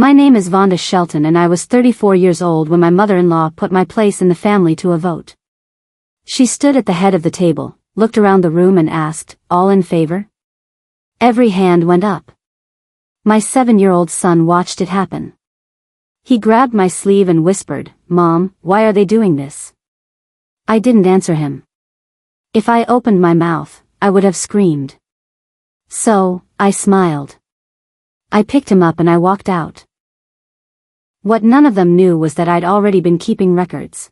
My name is Vonda Shelton and I was 34 years old when my mother-in-law put my place in the family to a vote. She stood at the head of the table, looked around the room and asked, "All in favor?" Every hand went up. My 7-year-old son watched it happen. He grabbed my sleeve and whispered, "Mom, why are they doing this?" I didn't answer him. If I opened my mouth, I would have screamed. So, I smiled. I picked him up and I walked out. What none of them knew was that I'd already been keeping records.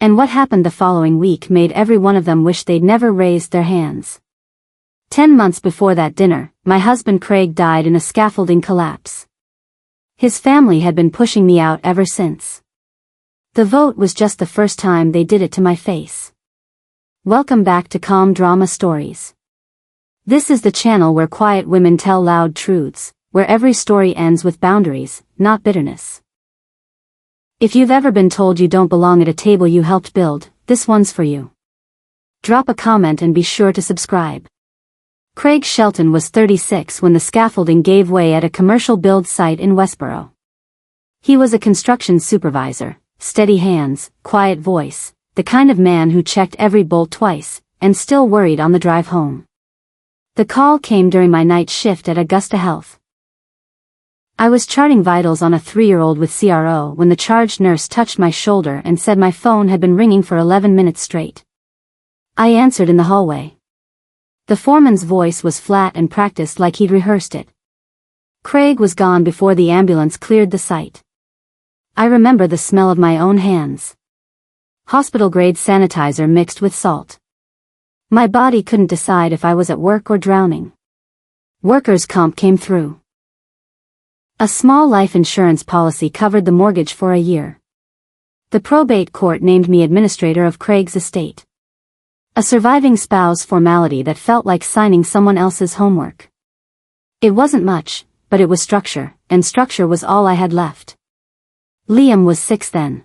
And what happened the following week made every one of them wish they'd never raised their hands. 10 months before that dinner, my husband Craig died in a scaffolding collapse. His family had been pushing me out ever since. The vote was just the first time they did it to my face. Welcome back to Calm Drama Stories. This is the channel where quiet women tell loud truths, where every story ends with boundaries, not bitterness. If you've ever been told you don't belong at a table you helped build, this one's for you. Drop a comment and be sure to subscribe. Craig Shelton was 36 when the scaffolding gave way at a commercial build site in Westboro. He was a construction supervisor, steady hands, quiet voice, the kind of man who checked every bolt twice, and still worried on the drive home. The call came during my night shift at Augusta Health. I was charting vitals on a 3-year-old with CRO when the charge nurse touched my shoulder and said my phone had been ringing for 11 minutes straight. I answered in the hallway. The foreman's voice was flat and practiced like he'd rehearsed it. Craig was gone before the ambulance cleared the site. I remember the smell of my own hands. Hospital-grade sanitizer mixed with salt. My body couldn't decide if I was at work or drowning. Workers' comp came through. A small life insurance policy covered the mortgage for a year. The probate court named me administrator of Craig's estate. A surviving spouse formality that felt like signing someone else's homework. It wasn't much, but it was structure, and structure was all I had left. Liam was 6 then.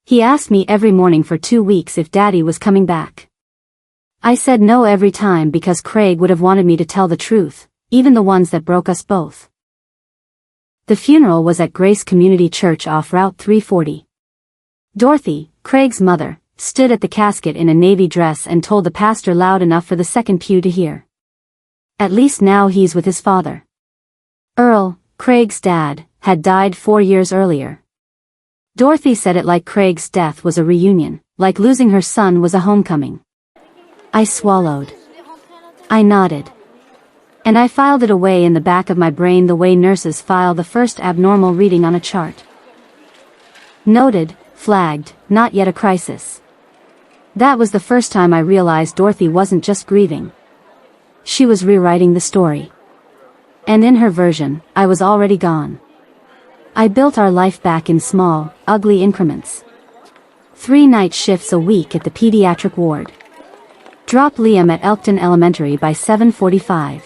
He asked me every morning for 2 weeks if Daddy was coming back. I said no every time because Craig would have wanted me to tell the truth, even the ones that broke us both. The funeral was at Grace Community Church off Route 340. Dorothy, Craig's mother, stood at the casket in a navy dress and told the pastor loud enough for the second pew to hear. "At least now he's with his father." Earl, Craig's dad, had died 4 years earlier. Dorothy said it like Craig's death was a reunion, like losing her son was a homecoming. I swallowed. I nodded. And I filed it away in the back of my brain the way nurses file the first abnormal reading on a chart. Noted, flagged, not yet a crisis. That was the first time I realized Dorothy wasn't just grieving. She was rewriting the story. And in her version, I was already gone. I built our life back in small, ugly increments. 3 night shifts a week at the pediatric ward. Drop Liam at Elkton Elementary by 7:45.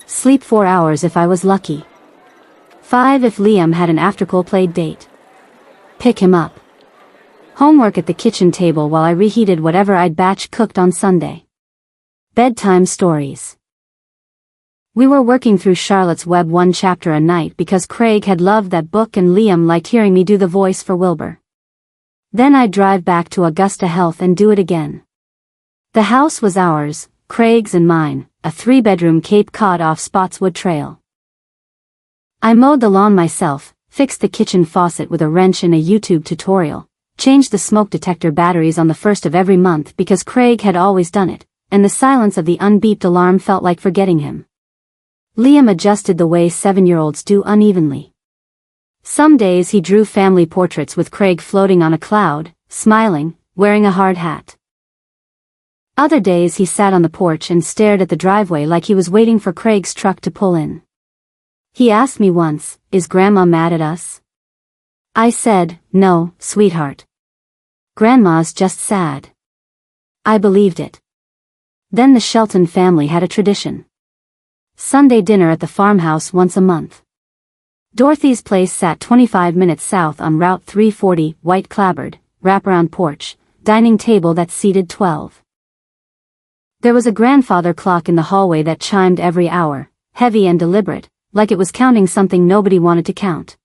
Sleep 4 hours if I was lucky. 5 if Liam had an after-school play date. Pick him up. Homework at the kitchen table while I reheated whatever I'd batch cooked on Sunday. Bedtime stories. We were working through Charlotte's Web 1 chapter a night because Craig had loved that book and Liam liked hearing me do the voice for Wilbur. Then I'd drive back to Augusta Health and do it again. The house was ours, Craig's and mine, a 3-bedroom Cape Cod off Spotswood Trail. I mowed the lawn myself, fixed the kitchen faucet with a wrench and a YouTube tutorial, changed the smoke detector batteries on the 1st of every month because Craig had always done it, and the silence of the unbeeped alarm felt like forgetting him. Liam adjusted the way 7-year-olds do unevenly. Some days he drew family portraits with Craig floating on a cloud, smiling, wearing a hard hat. Other days he sat on the porch and stared at the driveway like he was waiting for Craig's truck to pull in. He asked me once, "Is Grandma mad at us?" I said, "No, sweetheart. Grandma's just sad." I believed it. Then the Shelton family had a tradition. Sunday dinner at the farmhouse once a month. Dorothy's place sat 25 minutes south on Route 340, white clapboard, wraparound porch, dining table that seated 12. There was a grandfather clock in the hallway that chimed every hour, heavy and deliberate, like it was counting something nobody wanted to count.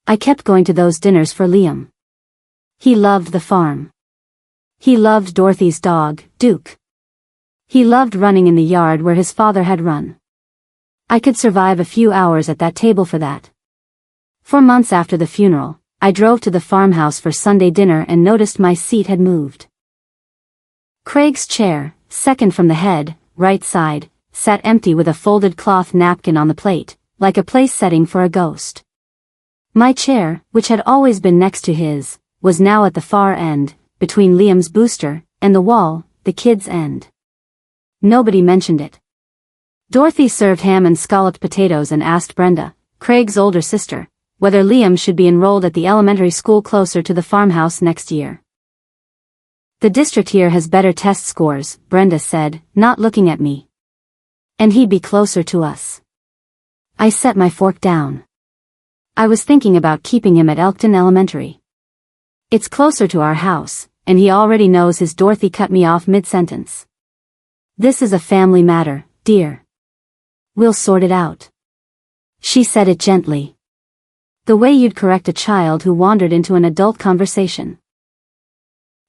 I kept going to those dinners for Liam. He loved the farm. He loved Dorothy's dog, Duke. He loved running in the yard where his father had run. I could survive a few hours at that table for that. 4 months after the funeral, I drove to the farmhouse for Sunday dinner and noticed my seat had moved. Craig's chair, second from the head, right side, sat empty with a folded cloth napkin on the plate, like a place setting for a ghost. My chair, which had always been next to his, was now at the far end, between Liam's booster and the wall, the kid's end. Nobody mentioned it. Dorothy served ham and scalloped potatoes and asked Brenda, Craig's older sister, whether Liam should be enrolled at the elementary school closer to the farmhouse next year. The district here has better test scores, Brenda said, not looking at me. And he'd be closer to us. I set my fork down. I was thinking about keeping him at Elkton Elementary. It's closer to our house, and he already knows his. Dorothy cut me off mid-sentence. This is a family matter, dear. We'll sort it out. She said it gently. The way you'd correct a child who wandered into an adult conversation.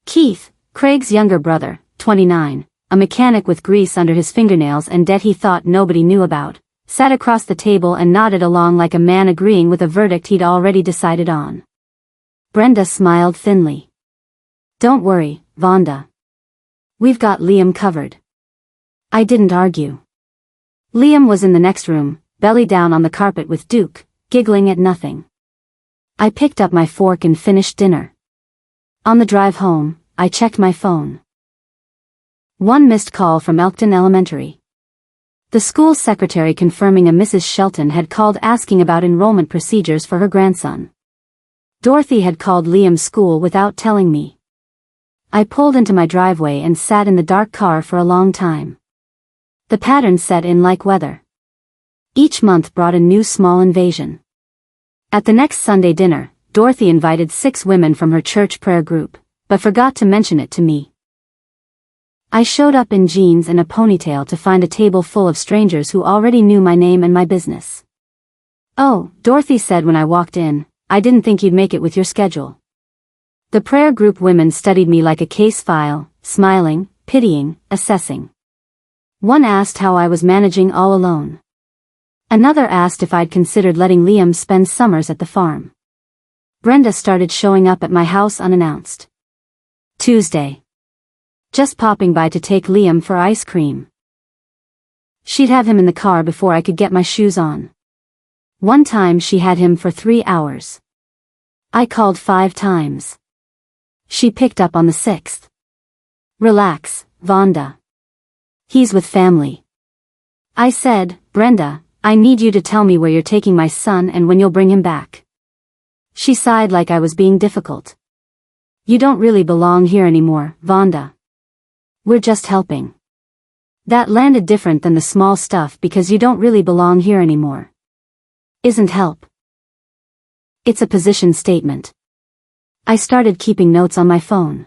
Keith, Craig's younger brother, 29, a mechanic with grease under his fingernails and debt he thought nobody knew about, sat across the table and nodded along like a man agreeing with a verdict he'd already decided on. Brenda smiled thinly. Don't worry, Vonda. We've got Liam covered. I didn't argue. Liam was in the next room, belly down on the carpet with Duke, giggling at nothing. I picked up my fork and finished dinner. On the drive home, I checked my phone. One missed call from Elkton Elementary. The school secretary confirming a Mrs. Shelton had called asking about enrollment procedures for her grandson. Dorothy had called Liam's school without telling me. I pulled into my driveway and sat in the dark car for a long time. The pattern set in like weather. Each month brought a new small invasion. At the next Sunday dinner, Dorothy invited 6 women from her church prayer group, but forgot to mention it to me. I showed up in jeans and a ponytail to find a table full of strangers who already knew my name and my business. Oh, Dorothy said when I walked in, I didn't think you'd make it with your schedule. The prayer group women studied me like a case file, smiling, pitying, assessing. One asked how I was managing all alone. Another asked if I'd considered letting Liam spend summers at the farm. Brenda started showing up at my house unannounced. Tuesday. Just popping by to take Liam for ice cream. She'd have him in the car before I could get my shoes on. One time she had him for 3 hours. I called 5 times. She picked up on the 6th. Relax, Vonda. He's with family. I said, Brenda, I need you to tell me where you're taking my son and when you'll bring him back. She sighed like I was being difficult. You don't really belong here anymore, Vonda. We're just helping. That landed different than the small stuff because you don't really belong here anymore. Isn't help. It's a position statement. I started keeping notes on my phone.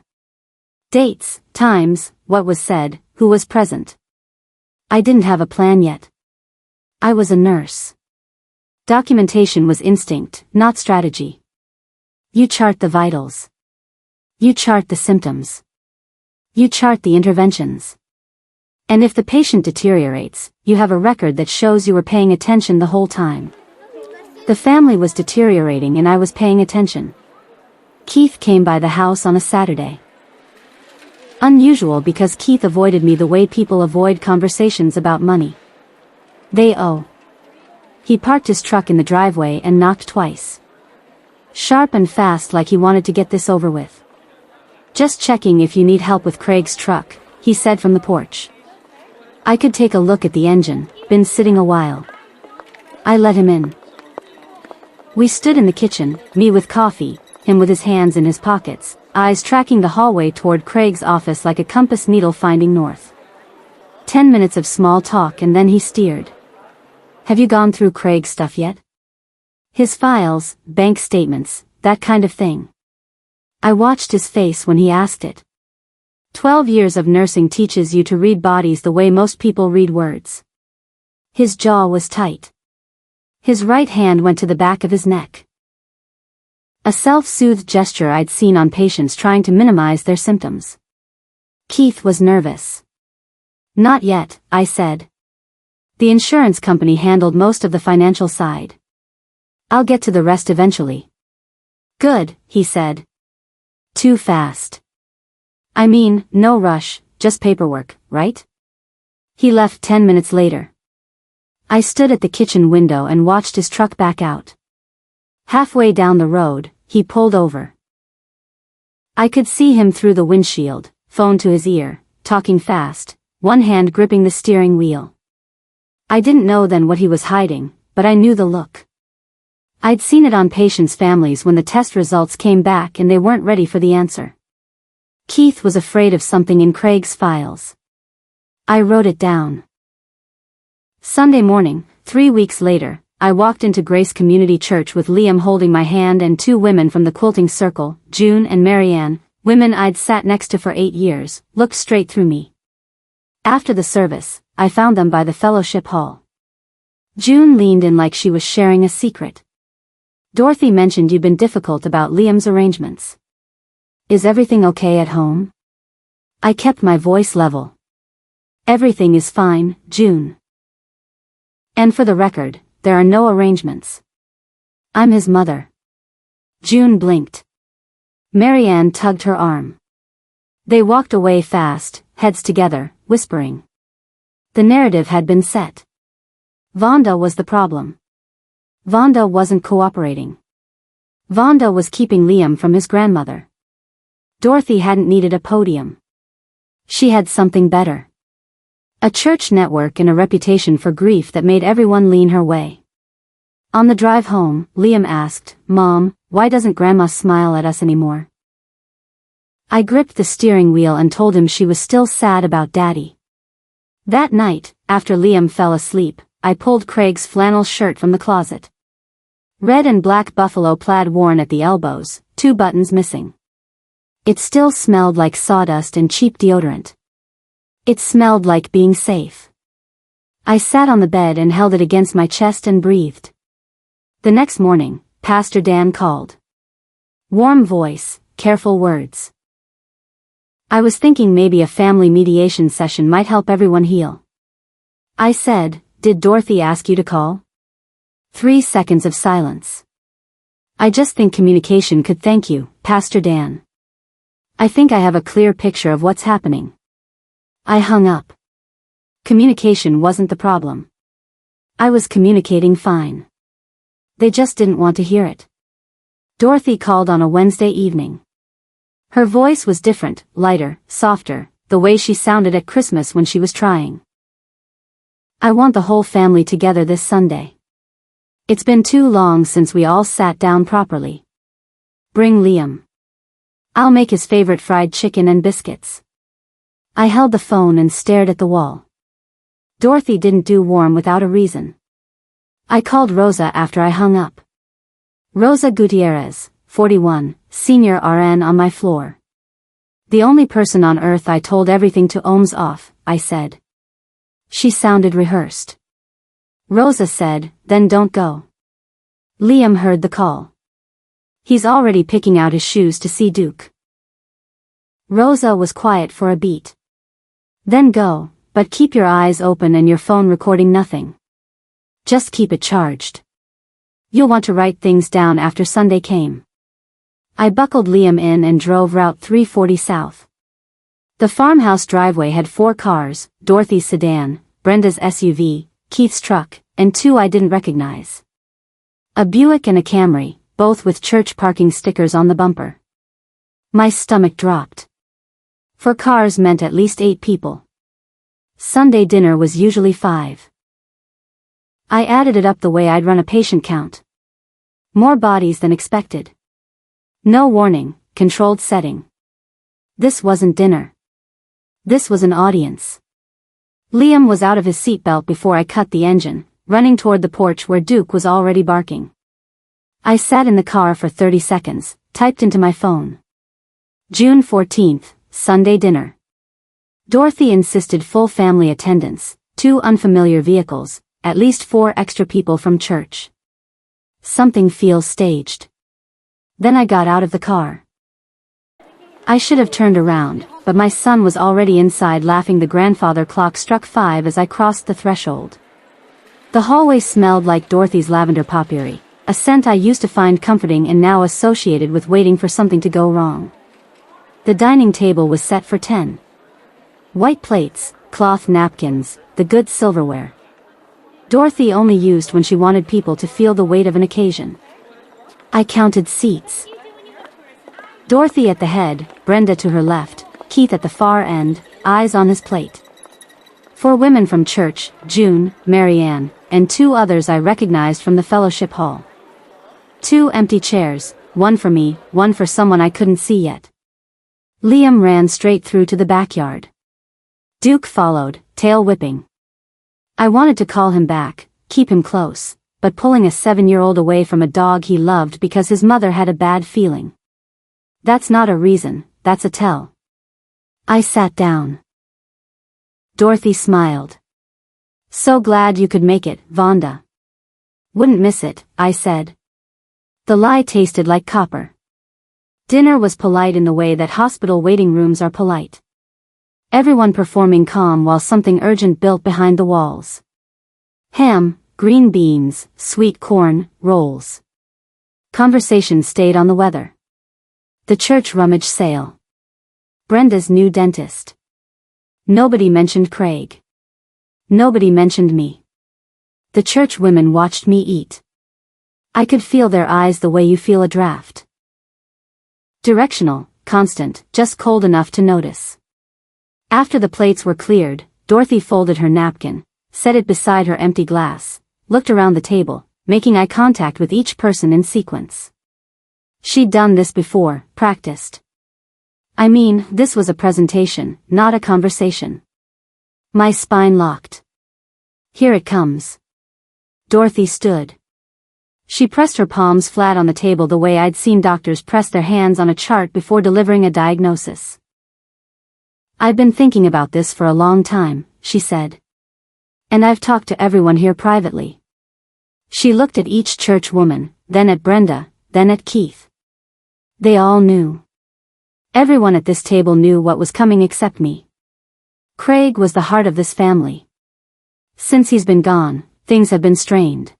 Dates, times, what was said, who was present. I didn't have a plan yet. I was a nurse. Documentation was instinct, not strategy. You chart the vitals. You chart the symptoms. You chart the interventions. And if the patient deteriorates, you have a record that shows you were paying attention the whole time. The family was deteriorating and I was paying attention. Keith came by the house on a Saturday. Unusual because Keith avoided me the way people avoid conversations about money. They owe. He parked his truck in the driveway and knocked twice. Sharp and fast like he wanted to get this over with. Just checking if you need help with Craig's truck, he said from the porch. I could take a look at the engine, been sitting a while. I let him in. We stood in the kitchen, me with coffee, him with his hands in his pockets, eyes tracking the hallway toward Craig's office like a compass needle finding north. 10 minutes of small talk and then he steered. Have you gone through Craig's stuff yet? His files, bank statements, that kind of thing. I watched his face when he asked it. 12 years of nursing teaches you to read bodies the way most people read words. His jaw was tight. His right hand went to the back of his neck. A self-soothed gesture I'd seen on patients trying to minimize their symptoms. Keith was nervous. Not yet, I said. The insurance company handled most of the financial side. I'll get to the rest eventually. Good, he said. Too fast. I mean, no rush, just paperwork, right? He left 10 minutes later. I stood at the kitchen window and watched his truck back out. Halfway down the road, he pulled over. I could see him through the windshield, phone to his ear, talking fast, one hand gripping the steering wheel. I didn't know then what he was hiding, but I knew the look. I'd seen it on patients' families when the test results came back and they weren't ready for the answer. Keith was afraid of something in Craig's files. I wrote it down. Sunday morning, 3 weeks later, I walked into Grace Community Church with Liam holding my hand and 2 women from the quilting circle, June and Marianne, women I'd sat next to for 8 years, looked straight through me. After the service, I found them by the fellowship hall. June leaned in like she was sharing a secret. Dorothy mentioned you'd been difficult about Liam's arrangements. Is everything okay at home? I kept my voice level. Everything is fine, June. And for the record, there are no arrangements. I'm his mother. June blinked. Marianne tugged her arm. They walked away fast, heads together, whispering. The narrative had been set. Vonda was the problem. Vonda wasn't cooperating. Vonda was keeping Liam from his grandmother. Dorothy hadn't needed a podium. She had something better. A church network and a reputation for grief that made everyone lean her way. On the drive home, Liam asked, "Mom, why doesn't Grandma smile at us anymore?" I gripped the steering wheel and told him she was still sad about Daddy. That night, after Liam fell asleep, I pulled Craig's flannel shirt from the closet. Red and black buffalo plaid worn at the elbows, 2 buttons missing. It still smelled like sawdust and cheap deodorant. It smelled like being safe. I sat on the bed and held it against my chest and breathed. The next morning, Pastor Dan called. Warm voice, careful words. I was thinking maybe a family mediation session might help everyone heal. I said, "Did Dorothy ask you to call?" 3 seconds of silence. "I just think communication could thank you, Pastor Dan. I think I have a clear picture of what's happening." I hung up. Communication wasn't the problem. I was communicating fine. They just didn't want to hear it. Dorothy called on a Wednesday evening. Her voice was different, lighter, softer, the way she sounded at Christmas when she was trying. "I want the whole family together this Sunday. It's been too long since we all sat down properly. Bring Liam. I'll make his favorite fried chicken and biscuits." I held the phone and stared at the wall. Dorothy didn't do warm without a reason. I called Rosa after I hung up. Rosa Gutierrez, 41, senior RN on my floor. "The only person on earth I told everything to ohms off," I said. She sounded rehearsed. Rosa said, "Then don't go." Liam heard the call. "He's already picking out his shoes to see Duke." Rosa was quiet for a beat. "Then go, but keep your eyes open and your phone recording nothing. Just keep it charged. You'll want to write things down after Sunday came." I buckled Liam in and drove Route 340 south. The farmhouse driveway had 4 cars, Dorothy's sedan, Brenda's SUV, Keith's truck, and 2 I didn't recognize. A Buick and a Camry, both with church parking stickers on the bumper. My stomach dropped. 4 cars meant at least 8 people. Sunday dinner was usually 5. I added it up the way I'd run a patient count. More bodies than expected. No warning, controlled setting. This wasn't dinner. This was an audience. Liam was out of his seatbelt before I cut the engine, running toward the porch where Duke was already barking. I sat in the car for 30 seconds, typed into my phone. June 14th, Sunday dinner. Dorothy insisted full family attendance, 2 unfamiliar vehicles, at least 4 extra people from church. Something feels staged. Then I got out of the car. I should have turned around, but my son was already inside laughing. The grandfather clock struck 5 as I crossed the threshold. The hallway smelled like Dorothy's lavender potpourri, a scent I used to find comforting and now associated with waiting for something to go wrong. The dining table was set for 10. White plates, cloth napkins, the good silverware. Dorothy only used when she wanted people to feel the weight of an occasion. I counted seats. Dorothy at the head, Brenda to her left, Keith at the far end, eyes on his plate. 4 women from church, June, Marianne, and 2 others I recognized from the fellowship hall. 2 empty chairs, one for me, one for someone I couldn't see yet. Liam ran straight through to the backyard. Duke followed, tail whipping. I wanted to call him back, keep him close, but pulling a 7-year-old away from a dog he loved because his mother had a bad feeling. That's not a reason, that's a tell. I sat down. Dorothy smiled. So glad you could make it, Vonda. Wouldn't miss it, I said. The lie tasted like copper. Dinner was polite in the way that hospital waiting rooms are polite. Everyone performing calm while something urgent built behind the walls. Ham, green beans, sweet corn, rolls. Conversation stayed on the weather. The church rummage sale. Brenda's new dentist. Nobody mentioned Craig. Nobody mentioned me. The church women watched me eat. I could feel their eyes the way you feel a draft. Directional, constant, just cold enough to notice. After the plates were cleared, Dorothy folded her napkin, set it beside her empty glass, looked around the table, making eye contact with each person in sequence. She'd done this before, practiced. I mean, this was a presentation, not a conversation. My spine locked. Here it comes. Dorothy stood. She pressed her palms flat on the table the way I'd seen doctors press their hands on a chart before delivering a diagnosis. I've been thinking about this for a long time, she said. And I've talked to everyone here privately. She looked at each church woman, then at Brenda, then at Keith. They all knew. Everyone at this table knew what was coming except me. Craig was the heart of this family. Since he's been gone, things have been strained.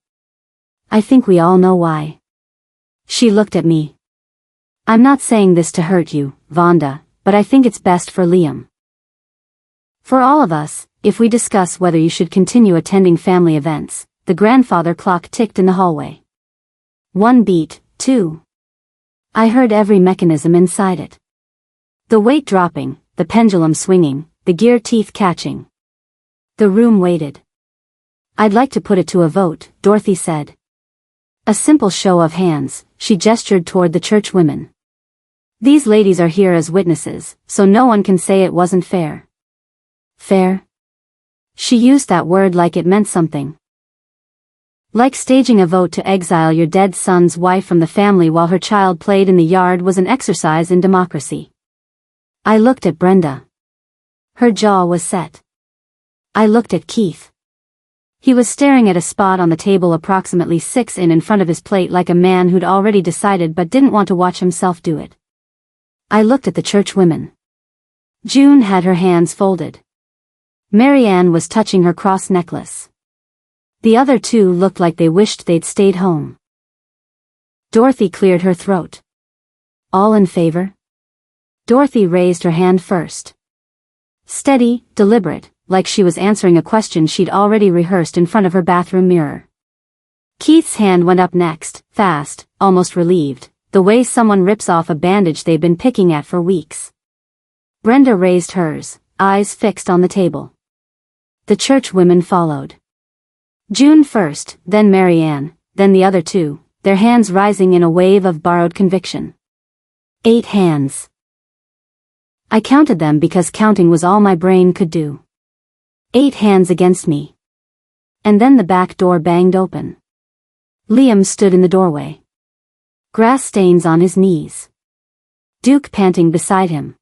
I think we all know why. She looked at me. I'm not saying this to hurt you, Vonda, but I think it's best for Liam. For all of us, if we discuss whether you should continue attending family events. The grandfather clock ticked in the hallway. 1 beat, 2. I heard every mechanism inside it. The weight dropping, the pendulum swinging, the gear teeth catching. The room waited. I'd like to put it to a vote, Dorothy said. A simple show of hands, she gestured toward the church women. These ladies are here as witnesses, so no one can say it wasn't fair. Fair? She used that word like it meant something. Like staging a vote to exile your dead son's wife from the family while her child played in the yard was an exercise in democracy. I looked at Brenda. Her jaw was set. I looked at Keith. He was staring at a spot on the table approximately 6 in front of his plate like a man who'd already decided but didn't want to watch himself do it. I looked at the church women. June had her hands folded. Marianne was touching her cross necklace. The other 2 looked like they wished they'd stayed home. Dorothy cleared her throat. All in favor? Dorothy raised her hand first. Steady, deliberate, like she was answering a question she'd already rehearsed in front of her bathroom mirror. Keith's hand went up next, fast, almost relieved, the way someone rips off a bandage they've been picking at for weeks. Brenda raised hers, eyes fixed on the table. The church women followed. June first, then Marianne, then the other 2, their hands rising in a wave of borrowed conviction. 8 hands. I counted them because counting was all my brain could do. 8 hands against me. And then the back door banged open. Liam stood in the doorway. Grass stains on his knees. Duke panting beside him.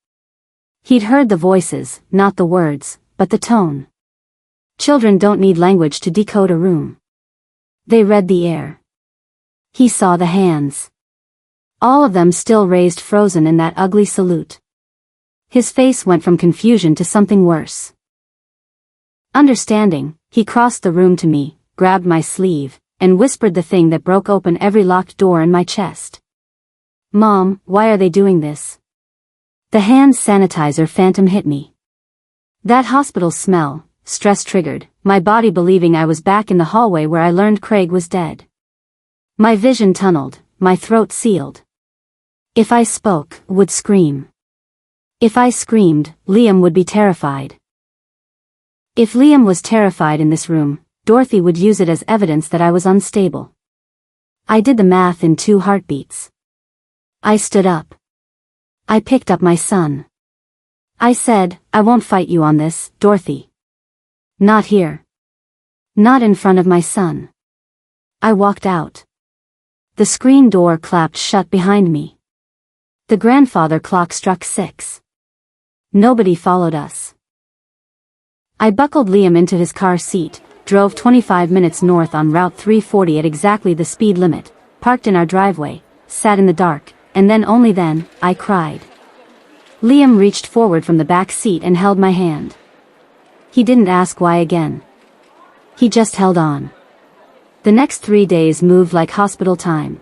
He'd heard the voices, not the words, but the tone. Children don't need language to decode a room. They read the air. He saw the hands. All of them still raised, frozen in that ugly salute. His face went from confusion to something worse. Understanding, he crossed the room to me, grabbed my sleeve, and whispered the thing that broke open every locked door in my chest. Mom, why are they doing this? The hand sanitizer phantom hit me. That hospital smell, stress triggered, my body believing I was back in the hallway where I learned Craig was dead. My vision tunneled, my throat sealed. If I spoke, would scream. If I screamed, Liam would be terrified. If Liam was terrified in this room, Dorothy would use it as evidence that I was unstable. I did the math in 2 heartbeats. I stood up. I picked up my son. I said, I won't fight you on this, Dorothy. Not here. Not in front of my son. I walked out. The screen door clapped shut behind me. The grandfather clock struck 6. Nobody followed us. I buckled Liam into his car seat, drove 25 minutes north on Route 340 at exactly the speed limit, parked in our driveway, sat in the dark, and then only then, I cried. Liam reached forward from the back seat and held my hand. He didn't ask why again. He just held on. The next 3 days moved like hospital time.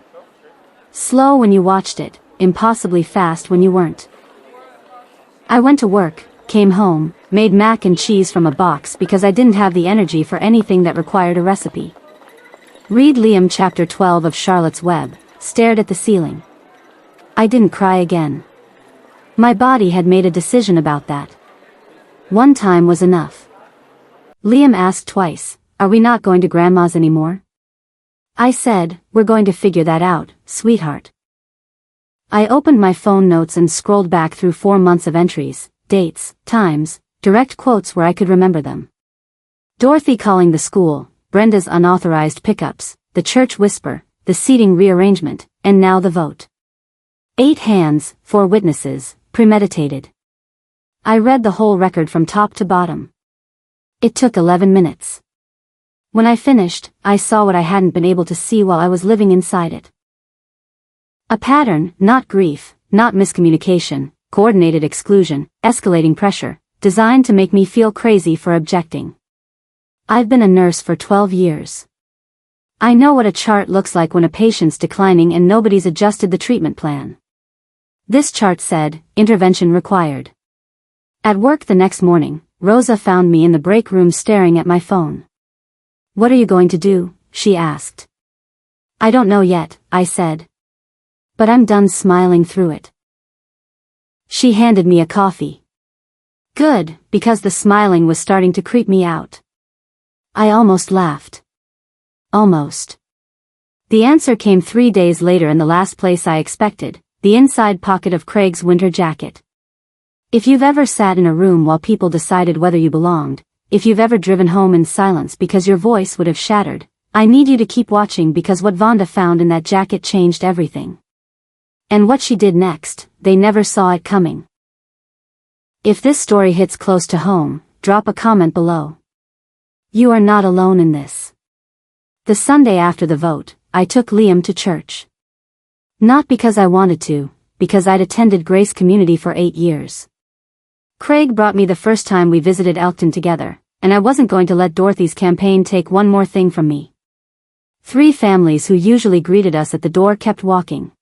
Slow when you watched it, impossibly fast when you weren't. I went to work, came home, made mac and cheese from a box because I didn't have the energy for anything that required a recipe. Read Liam chapter 12 of Charlotte's Web, stared at the ceiling. I didn't cry again. My body had made a decision about that. One time was enough. Liam asked twice, are we not going to Grandma's anymore? I said, we're going to figure that out, sweetheart. I opened my phone notes and scrolled back through 4 months of entries, dates, times, direct quotes where I could remember them. Dorothy calling the school, Brenda's unauthorized pickups, the church whisper, the seating rearrangement, and now the vote. 8 hands, 4 witnesses, premeditated. I read the whole record from top to bottom. It took 11 minutes. When I finished, I saw what I hadn't been able to see while I was living inside it. A pattern, not grief, not miscommunication, coordinated exclusion, escalating pressure, designed to make me feel crazy for objecting. I've been a nurse for 12 years. I know what a chart looks like when a patient's declining and nobody's adjusted the treatment plan. This chart said, intervention required. At work the next morning, Rosa found me in the break room staring at my phone. What are you going to do? She asked. I don't know yet, I said. But I'm done smiling through it. She handed me a coffee. Good, because the smiling was starting to creep me out. I almost laughed. Almost. The answer came 3 days later in the last place I expected, the inside pocket of Craig's winter jacket. If you've ever sat in a room while people decided whether you belonged, if you've ever driven home in silence because your voice would have shattered, I need you to keep watching because what Vonda found in that jacket changed everything. And what she did next, they never saw it coming. If this story hits close to home, drop a comment below. You are not alone in this. The Sunday after the vote, I took Liam to church. Not because I wanted to, because I'd attended Grace Community for 8 years. Craig brought me the first time we visited Elkton together, and I wasn't going to let Dorothy's campaign take one more thing from me. 3 families who usually greeted us at the door kept walking.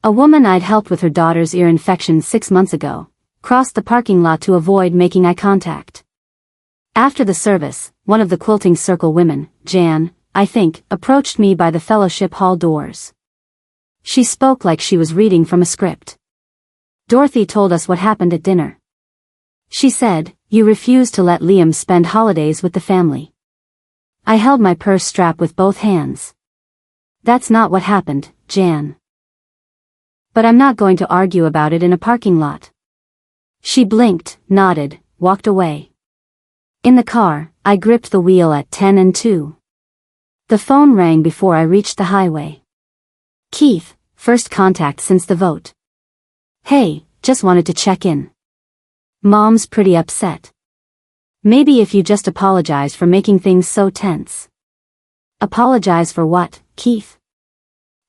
A woman I'd helped with her daughter's ear infection 6 months ago, crossed the parking lot to avoid making eye contact. After the service, one of the quilting circle women, Jan, I think, approached me by the fellowship hall doors. She spoke like she was reading from a script. Dorothy told us what happened at dinner. She said, you refused to let Liam spend holidays with the family. I held my purse strap with both hands. That's not what happened, Jan. But I'm not going to argue about it in a parking lot. She blinked, nodded, walked away. In the car, I gripped the wheel at 10 and 2. The phone rang before I reached the highway. Keith, first contact since the vote. Hey, just wanted to check in. Mom's pretty upset. Maybe if you just apologize for making things so tense. Apologize for what, Keith?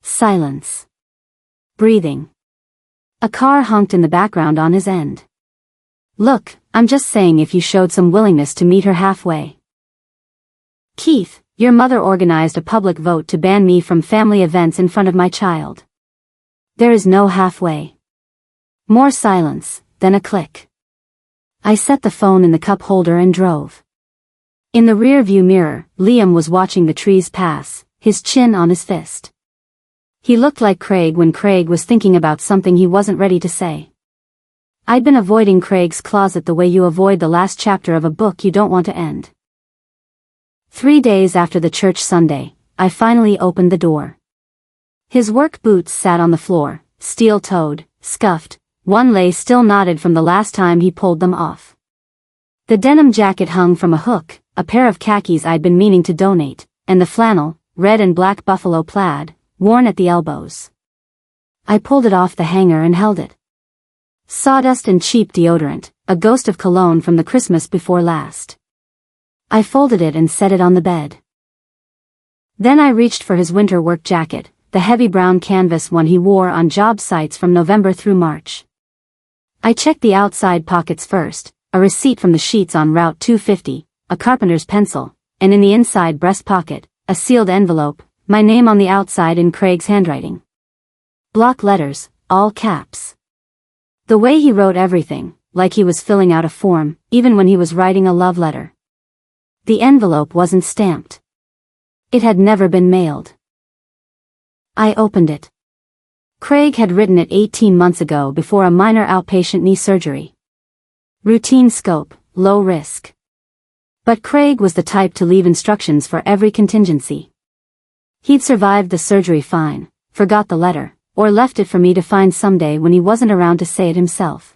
Silence. Breathing. A car honked in the background on his end. Look, I'm just saying if you showed some willingness to meet her halfway. Keith, your mother organized a public vote to ban me from family events in front of my child. There is no halfway. More silence, then a click. I set the phone in the cup holder and drove. In the rear-view mirror, Liam was watching the trees pass, his chin on his fist. He looked like Craig when Craig was thinking about something he wasn't ready to say. I'd been avoiding Craig's closet the way you avoid the last chapter of a book you don't want to end. 3 days after the church Sunday, I finally opened the door. His work boots sat on the floor, steel-toed, scuffed, one lay still knotted from the last time he pulled them off. The denim jacket hung from a hook, a pair of khakis I'd been meaning to donate, and the flannel, red and black buffalo plaid, worn at the elbows. I pulled it off the hanger and held it. Sawdust and cheap deodorant, a ghost of cologne from the Christmas before last. I folded it and set it on the bed. Then I reached for his winter work jacket, the heavy brown canvas one he wore on job sites from November through March. I checked the outside pockets first, a receipt from the sheets on Route 250, a carpenter's pencil, and in the inside breast pocket, a sealed envelope, my name on the outside in Craig's handwriting. Block letters, all caps. The way he wrote everything, like he was filling out a form, even when he was writing a love letter. The envelope wasn't stamped. It had never been mailed. I opened it. Craig had written it 18 months ago before a minor outpatient knee surgery. Routine scope, low risk. But Craig was the type to leave instructions for every contingency. He'd survived the surgery fine, forgot the letter, or left it for me to find someday when he wasn't around to say it himself.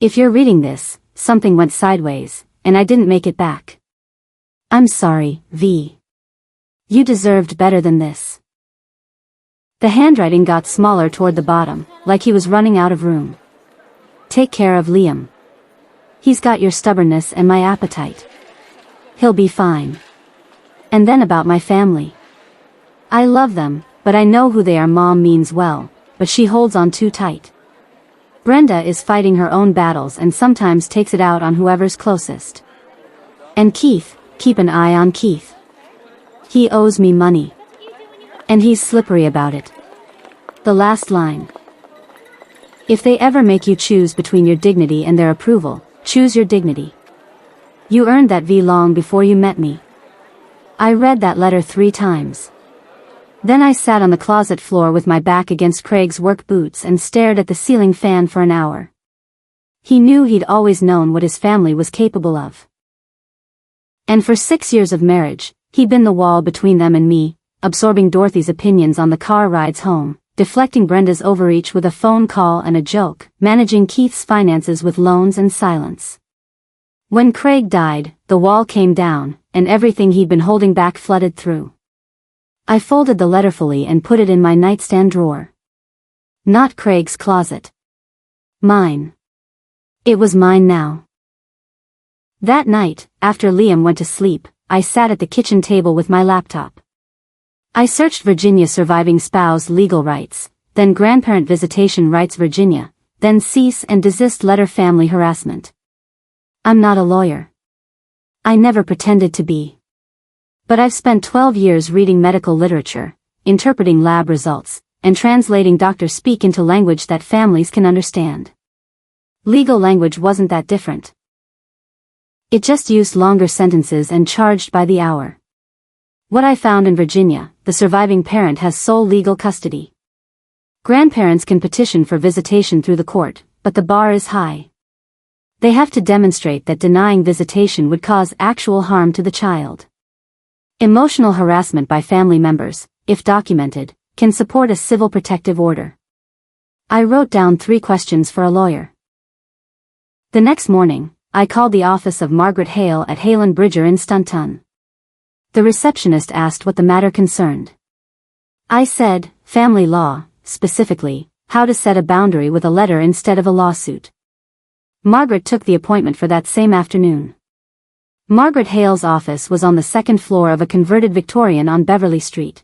If you're reading this, something went sideways, and I didn't make it back. I'm sorry, V. You deserved better than this. The handwriting got smaller toward the bottom, like he was running out of room. Take care of Liam. He's got your stubbornness and my appetite. He'll be fine. And then about my family. I love them, but I know who they are. Mom means well, but she holds on too tight. Brenda is fighting her own battles and sometimes takes it out on whoever's closest. And Keith, keep an eye on Keith. He owes me money. And he's slippery about it. The last line. If they ever make you choose between your dignity and their approval, choose your dignity. You earned that V long before you met me. I read that letter 3 times. Then I sat on the closet floor with my back against Craig's work boots and stared at the ceiling fan for an hour. He knew he'd always known what his family was capable of. And for 6 years of marriage, he'd been the wall between them and me, absorbing Dorothy's opinions on the car rides home, deflecting Brenda's overreach with a phone call and a joke, managing Keith's finances with loans and silence. When Craig died, the wall came down, and everything he'd been holding back flooded through. I folded the letter fully and put it in my nightstand drawer. Not Craig's closet. Mine. It was mine now. That night, after Liam went to sleep, I sat at the kitchen table with my laptop. I searched Virginia surviving spouse legal rights, then grandparent visitation rights Virginia, then cease and desist letter family harassment. I'm not a lawyer. I never pretended to be. But I've spent 12 years reading medical literature, interpreting lab results, and translating doctor speak into language that families can understand. Legal language wasn't that different. It just used longer sentences and charged by the hour. What I found in Virginia, the surviving parent has sole legal custody. Grandparents can petition for visitation through the court, but the bar is high. They have to demonstrate that denying visitation would cause actual harm to the child. Emotional harassment by family members, if documented, can support a civil protective order. I wrote down 3 questions for a lawyer. The next morning, I called the office of Margaret Hale at Hale & Bridger in Stunton. The receptionist asked what the matter concerned. I said, family law, specifically, how to set a boundary with a letter instead of a lawsuit. Margaret took the appointment for that same afternoon. Margaret Hale's office was on the second floor of a converted Victorian on Beverly Street.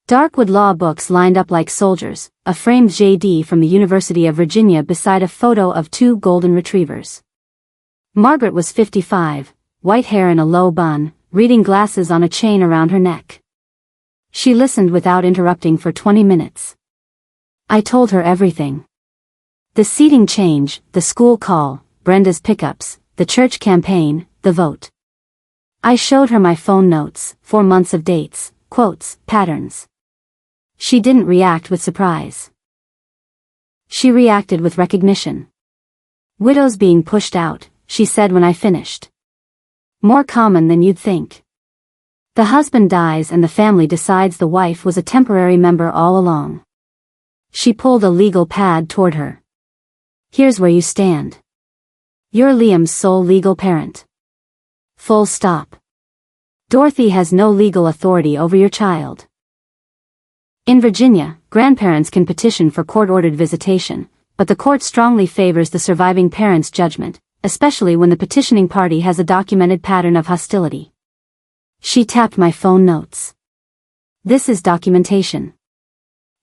Darkwood law books lined up like soldiers, a framed JD from the University of Virginia beside a photo of two golden retrievers. Margaret was 55, white hair in a low bun, reading glasses on a chain around her neck. She listened without interrupting for 20 minutes. I told her everything. The seating change, the school call, Brenda's pickups, the church campaign, the vote. I showed her my phone notes, 4 months of dates, quotes, patterns. She didn't react with surprise. She reacted with recognition. Widows being pushed out, she said when I finished. More common than you'd think. The husband dies and the family decides the wife was a temporary member all along. She pulled a legal pad toward her. Here's where you stand. You're Liam's sole legal parent. Full stop. Dorothy has no legal authority over your child. In Virginia, grandparents can petition for court-ordered visitation, but the court strongly favors the surviving parent's judgment, especially when the petitioning party has a documented pattern of hostility. She tapped my phone notes. This is documentation.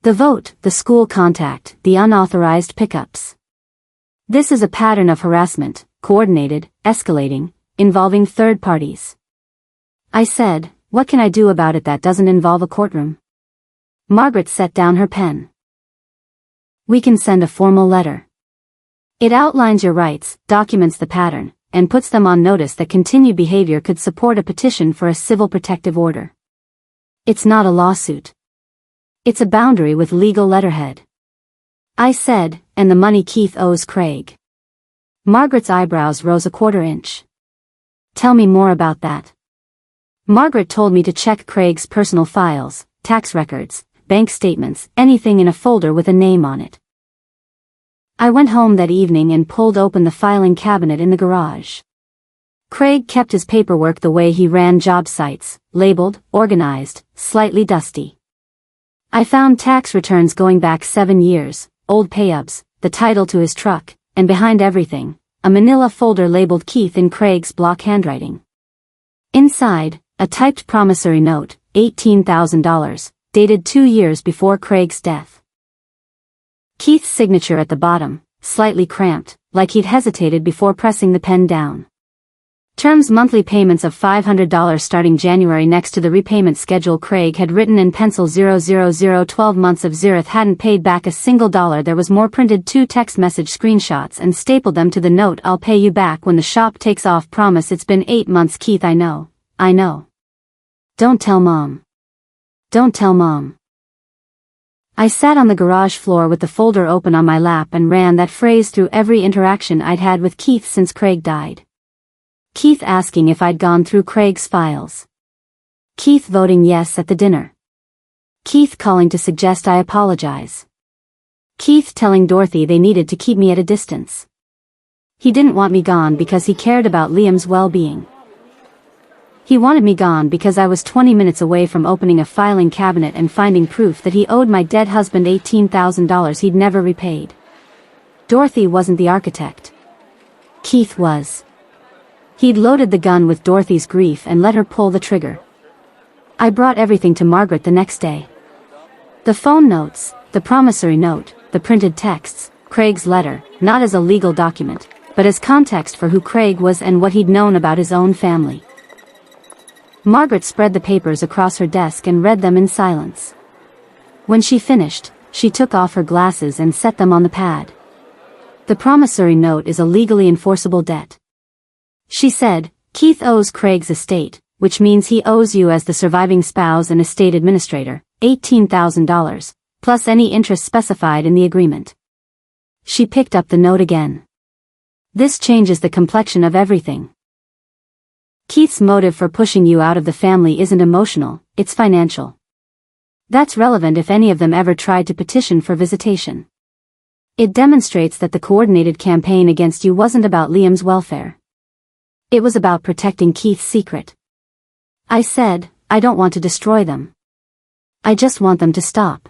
The vote, the school contact, the unauthorized pickups. This is a pattern of harassment, coordinated, escalating, involving third parties. I said, what can I do about it that doesn't involve a courtroom? Margaret set down her pen. We can send a formal letter. It outlines your rights, documents the pattern, and puts them on notice that continued behavior could support a petition for a civil protective order. It's not a lawsuit. It's a boundary with legal letterhead. I said, and the money Keith owes Craig. Margaret's eyebrows rose a 1/4 inch. Tell me more about that. Margaret told me to check Craig's personal files, tax records, bank statements, anything in a folder with a name on it. I went home that evening and pulled open the filing cabinet in the garage. Craig kept his paperwork the way he ran job sites, labeled, organized, slightly dusty. I found tax returns going back 7 years, old payups, the title to his truck, and behind everything, a manila folder labeled Keith in Craig's block handwriting. Inside, a typed promissory note, $18,000, dated 2 years before Craig's death. Keith's signature at the bottom, slightly cramped, like he'd hesitated before pressing the pen down. Terms monthly payments of $500 starting January next to the repayment schedule Craig had written in pencil 000 12 months of Zerith hadn't paid back a single dollar. There was more printed 2 text message screenshots and stapled them to the note. I'll pay you back when the shop takes off. Promise. It's been 8 months Keith. I know. Don't tell Mom. Don't tell Mom. I sat on the garage floor with the folder open on my lap and ran that phrase through every interaction I'd had with Keith since Craig died. Keith asking if I'd gone through Craig's files. Keith voting yes at the dinner. Keith calling to suggest I apologize. Keith telling Dorothy they needed to keep me at a distance. He didn't want me gone because he cared about Liam's well-being. He wanted me gone because I was 20 minutes away from opening a filing cabinet and finding proof that he owed my dead husband $18,000 he'd never repaid. Dorothy wasn't the architect. Keith was. He'd loaded the gun with Dorothy's grief and let her pull the trigger. I brought everything to Margaret the next day. The phone notes, the promissory note, the printed texts, Craig's letter, not as a legal document, but as context for who Craig was and what he'd known about his own family. Margaret spread the papers across her desk and read them in silence. When she finished, she took off her glasses and set them on the pad. The promissory note is a legally enforceable debt. She said, Keith owes Craig's estate, which means he owes you as the surviving spouse and estate administrator, $18,000, plus any interest specified in the agreement. She picked up the note again. This changes the complexion of everything. Keith's motive for pushing you out of the family isn't emotional, it's financial. That's relevant if any of them ever tried to petition for visitation. It demonstrates that the coordinated campaign against you wasn't about Liam's welfare. It was about protecting Keith's secret. I said, I don't want to destroy them. I just want them to stop.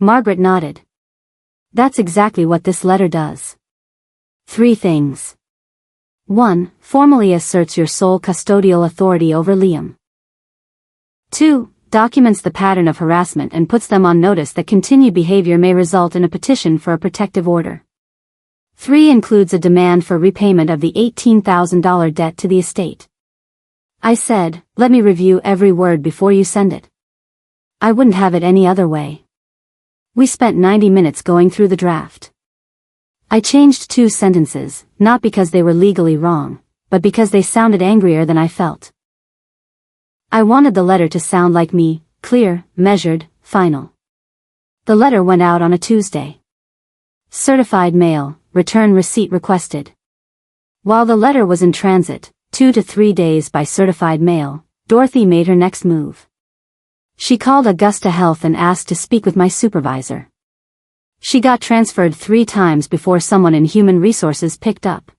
Margaret nodded. That's exactly what this letter does. 3 things. 1. Formally asserts your sole custodial authority over Liam. 2. Documents the pattern of harassment and puts them on notice that continued behavior may result in a petition for a protective order. 3. Includes a demand for repayment of the $18,000 debt to the estate. I said, let me review every word before you send it. I wouldn't have it any other way. We spent 90 minutes going through the draft. I changed 2 sentences, not because they were legally wrong, but because they sounded angrier than I felt. I wanted the letter to sound like me, clear, measured, final. The letter went out on a Tuesday. Certified mail, return receipt requested. While the letter was in transit, 2 to 3 days by certified mail, Dorothy made her next move. She called Augusta Health and asked to speak with my supervisor. She got transferred 3 times before someone in Human Resources picked up.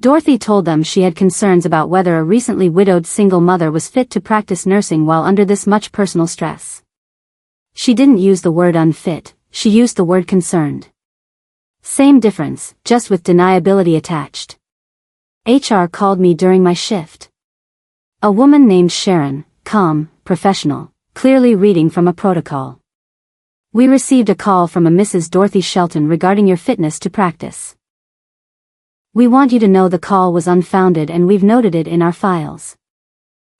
Dorothy told them she had concerns about whether a recently widowed single mother was fit to practice nursing while under this much personal stress. She didn't use the word unfit, she used the word concerned. Same difference, just with deniability attached. HR called me during my shift. A woman named Sharon, calm, professional, clearly reading from a protocol. We received a call from a Mrs. Dorothy Shelton regarding your fitness to practice. We want you to know the call was unfounded and we've noted it in our files.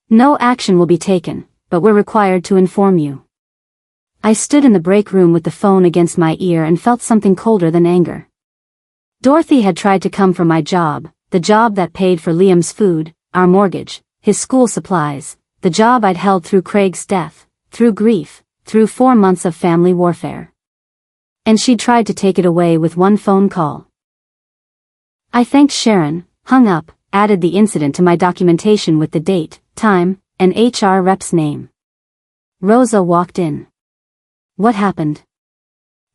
No action will be taken, but we're required to inform you. I stood in the break room with the phone against my ear and felt something colder than anger. Dorothy had tried to come for my job, the job that paid for Liam's food, our mortgage, his school supplies, the job I'd held through Craig's death, through grief, through 4 months of family warfare. And she'd tried to take it away with 1 phone call. I thanked Sharon, hung up, added the incident to my documentation with the date, time, and HR rep's name. Rosa walked in. What happened?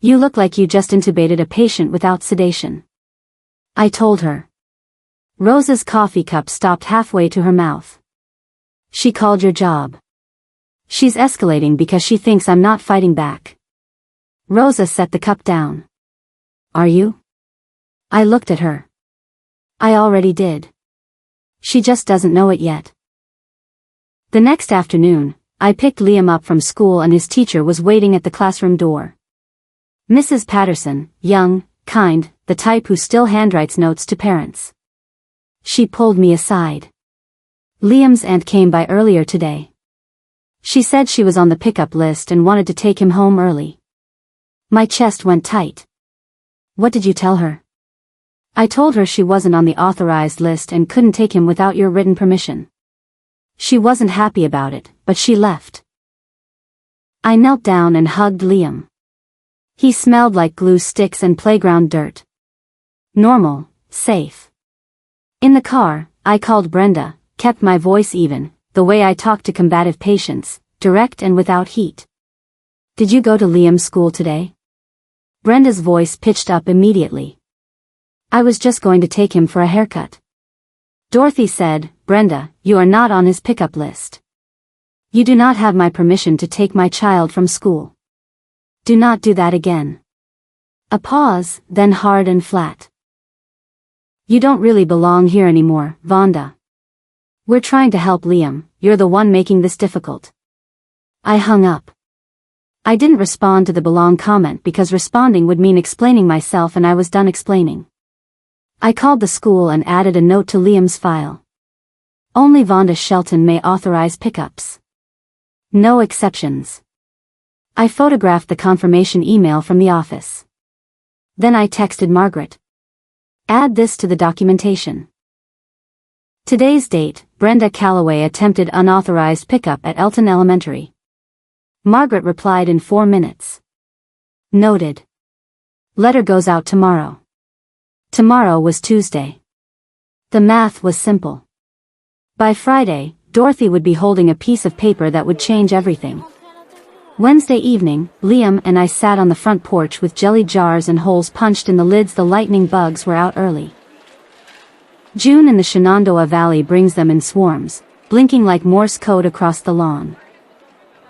You look like you just intubated a patient without sedation. I told her. Rosa's coffee cup stopped halfway to her mouth. She called your job. She's escalating because she thinks I'm not fighting back. Rosa set the cup down. Are you? I looked at her. I already did. She just doesn't know it yet. The next afternoon, I picked Liam up from school and his teacher was waiting at the classroom door. Mrs. Patterson, young, kind, the type who still handwrites notes to parents. She pulled me aside. Liam's aunt came by earlier today. She said she was on the pickup list and wanted to take him home early. My chest went tight. What did you tell her? I told her she wasn't on the authorized list and couldn't take him without your written permission. She wasn't happy about it, but she left. I knelt down and hugged Liam. He smelled like glue sticks and playground dirt. Normal, safe. In the car, I called Brenda, kept my voice even, the way I talk to combative patients, direct and without heat. Did you go to Liam's school today? Brenda's voice pitched up immediately. I was just going to take him for a haircut. Dorothy said, Brenda, you are not on his pickup list. You do not have my permission to take my child from school. Do not do that again. A pause, then hard and flat. You don't really belong here anymore, Vonda. We're trying to help Liam, you're the one making this difficult. I hung up. I didn't respond to the belong comment because responding would mean explaining myself and I was done explaining. I called the school and added a note to Liam's file. Only Vonda Shelton may authorize pickups. No exceptions. I photographed the confirmation email from the office. Then I texted Margaret. Add this to the documentation. Today's date, Brenda Calloway attempted unauthorized pickup at Elton Elementary. Margaret replied in 4 minutes. Noted. Letter goes out tomorrow. Tomorrow was Tuesday. The math was simple. By Friday, Dorothy would be holding a piece of paper that would change everything. Wednesday evening, Liam and I sat on the front porch with jelly jars and holes punched in the lids. The lightning bugs were out early. June in the Shenandoah Valley brings them in swarms, blinking like Morse code across the lawn.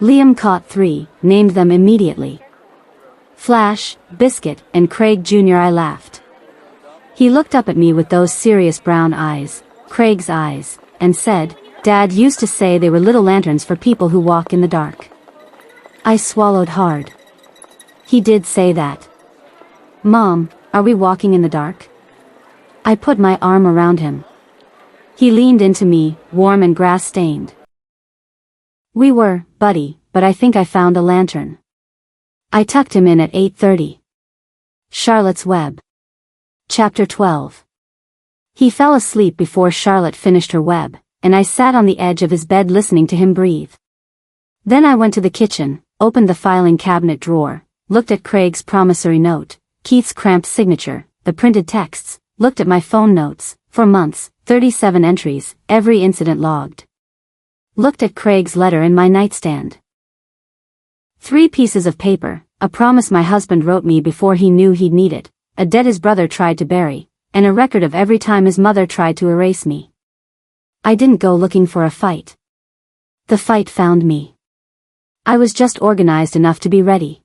Liam caught 3, named them immediately. Flash, Biscuit, and Craig Jr. I laughed. He looked up at me with those serious brown eyes, Craig's eyes, and said, "Dad used to say they were little lanterns for people who walk in the dark." I swallowed hard. He did say that. "Mom, are we walking in the dark?" I put my arm around him. He leaned into me, warm and grass-stained. "We were, buddy, but I think I found a lantern." I tucked him in at 8:30. Charlotte's Web. Chapter 12. He fell asleep before Charlotte finished her web, and I sat on the edge of his bed listening to him breathe. Then I went to the kitchen, opened the filing cabinet drawer, looked at Craig's promissory note, Keith's cramped signature, the printed texts, looked at my phone notes, for months, 37 entries, every incident logged. Looked at Craig's letter in my nightstand. 3 pieces of paper, a promise my husband wrote me before he knew he'd need it, a debt his brother tried to bury, and a record of every time his mother tried to erase me. I didn't go looking for a fight. The fight found me. I was just organized enough to be ready.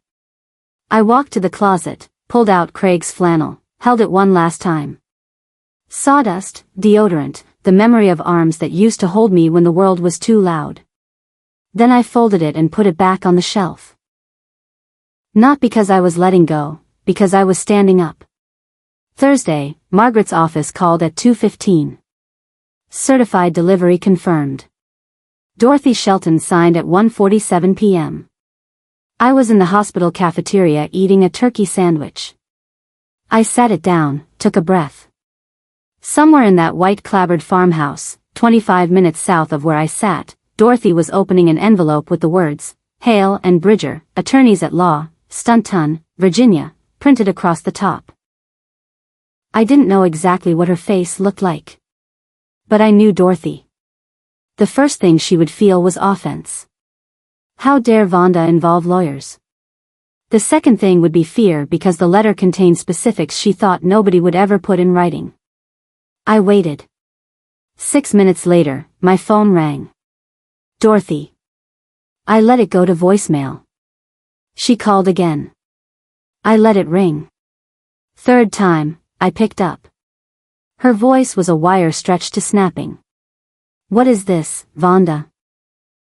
I walked to the closet, pulled out Craig's flannel, held it one last time. Sawdust, deodorant, the memory of arms that used to hold me when the world was too loud. Then I folded it and put it back on the shelf. Not because I was letting go, because I was standing up. Thursday, Margaret's office called at 2:15. Certified delivery confirmed. Dorothy Shelton signed at 1:47 p.m. I was in the hospital cafeteria eating a turkey sandwich. I sat it down, took a breath. Somewhere in that white-clapboard farmhouse, 25 minutes south of where I sat, Dorothy was opening an envelope with the words, "Hale and Bridger, attorneys at law, Stunton, Virginia," printed across the top. I didn't know exactly what her face looked like. But I knew Dorothy. The first thing she would feel was offense. How dare Vonda involve lawyers? The second thing would be fear because the letter contained specifics she thought nobody would ever put in writing. I waited. 6 minutes later, my phone rang. "Dorothy." I let it go to voicemail. She called again. I let it ring. Third time, I picked up. Her voice was a wire stretched to snapping. "What is this, Vonda?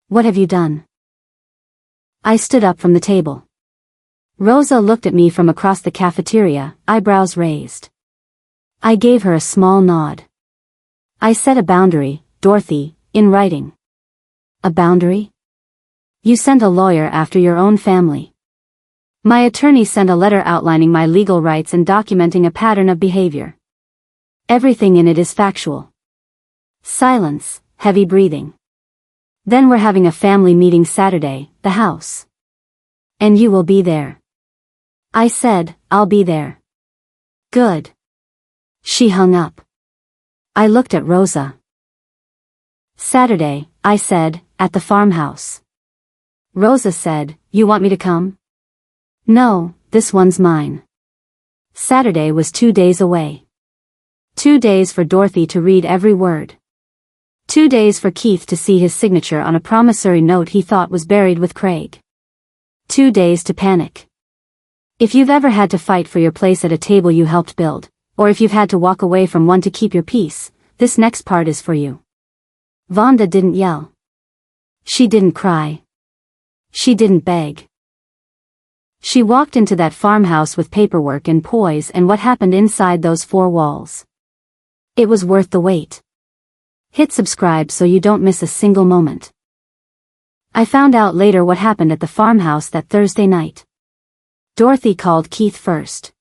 What have you done?" I stood up from the table. Rosa looked at me from across the cafeteria, eyebrows raised. I gave her a small nod. "I set a boundary, Dorothy, in writing." "A boundary? You sent a lawyer after your own family." "My attorney sent a letter outlining my legal rights and documenting a pattern of behavior. Everything in it is factual." Silence, heavy breathing. "Then we're having a family meeting Saturday, the house. And you will be there." I said, "I'll be there." "Good." She hung up. I looked at Rosa. "Saturday," I said, "at the farmhouse." Rosa said, "You want me to come?" "No, this one's mine." Saturday was 2 days away. 2 days for Dorothy to read every word. 2 days for Keith to see his signature on a promissory note he thought was buried with Craig. 2 days to panic. If you've ever had to fight for your place at a table you helped build, or if you've had to walk away from one to keep your peace, this next part is for you. Vonda didn't yell. She didn't cry. She didn't beg. She walked into that farmhouse with paperwork and poise and what happened inside those 4 walls. It was worth the wait. Hit subscribe so you don't miss a single moment. I found out later what happened at the farmhouse that Thursday night. Dorothy called Keith first.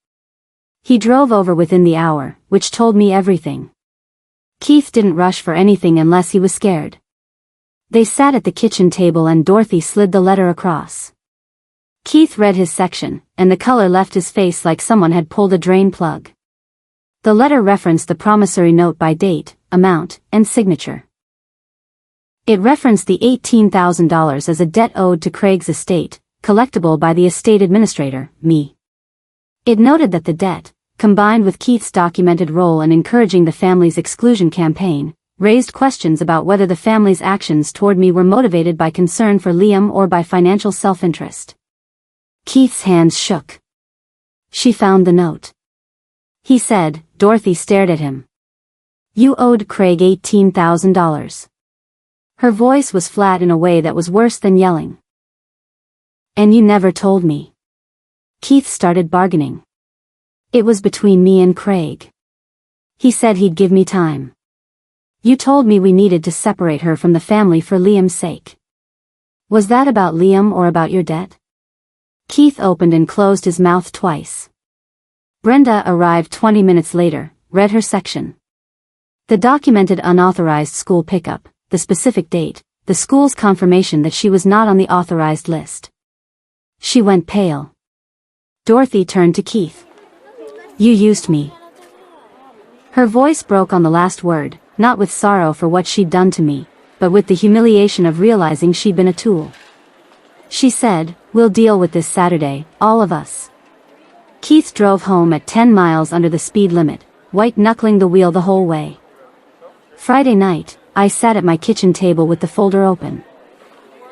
He drove over within the hour, which told me everything. Keith didn't rush for anything unless he was scared. They sat at the kitchen table and Dorothy slid the letter across. Keith read his section, and the color left his face like someone had pulled a drain plug. The letter referenced the promissory note by date, amount, and signature. It referenced the $18,000 as a debt owed to Craig's estate, collectible by the estate administrator, me. It noted that the debt, combined with Keith's documented role in encouraging the family's exclusion campaign, raised questions about whether the family's actions toward me were motivated by concern for Liam or by financial self-interest. Keith's hands shook. She found the note. He said, Dorothy stared at him. You owed Craig $18,000. Her voice was flat in a way that was worse than yelling. And you never told me. Keith started bargaining. It was between me and Craig. He said he'd give me time. You told me we needed to separate her from the family for Liam's sake. Was that about Liam or about your debt? Keith opened and closed his mouth twice. Brenda arrived 20 minutes later, read her section. The documented unauthorized school pickup, the specific date, the school's confirmation that she was not on the authorized list. She went pale. Dorothy turned to Keith. You used me. Her voice broke on the last word, not with sorrow for what she'd done to me, but with the humiliation of realizing she'd been a tool. She said, we'll deal with this Saturday, all of us. Keith drove home at 10 miles under the speed limit, white-knuckling the wheel the whole way. Friday night, I sat at my kitchen table with the folder open.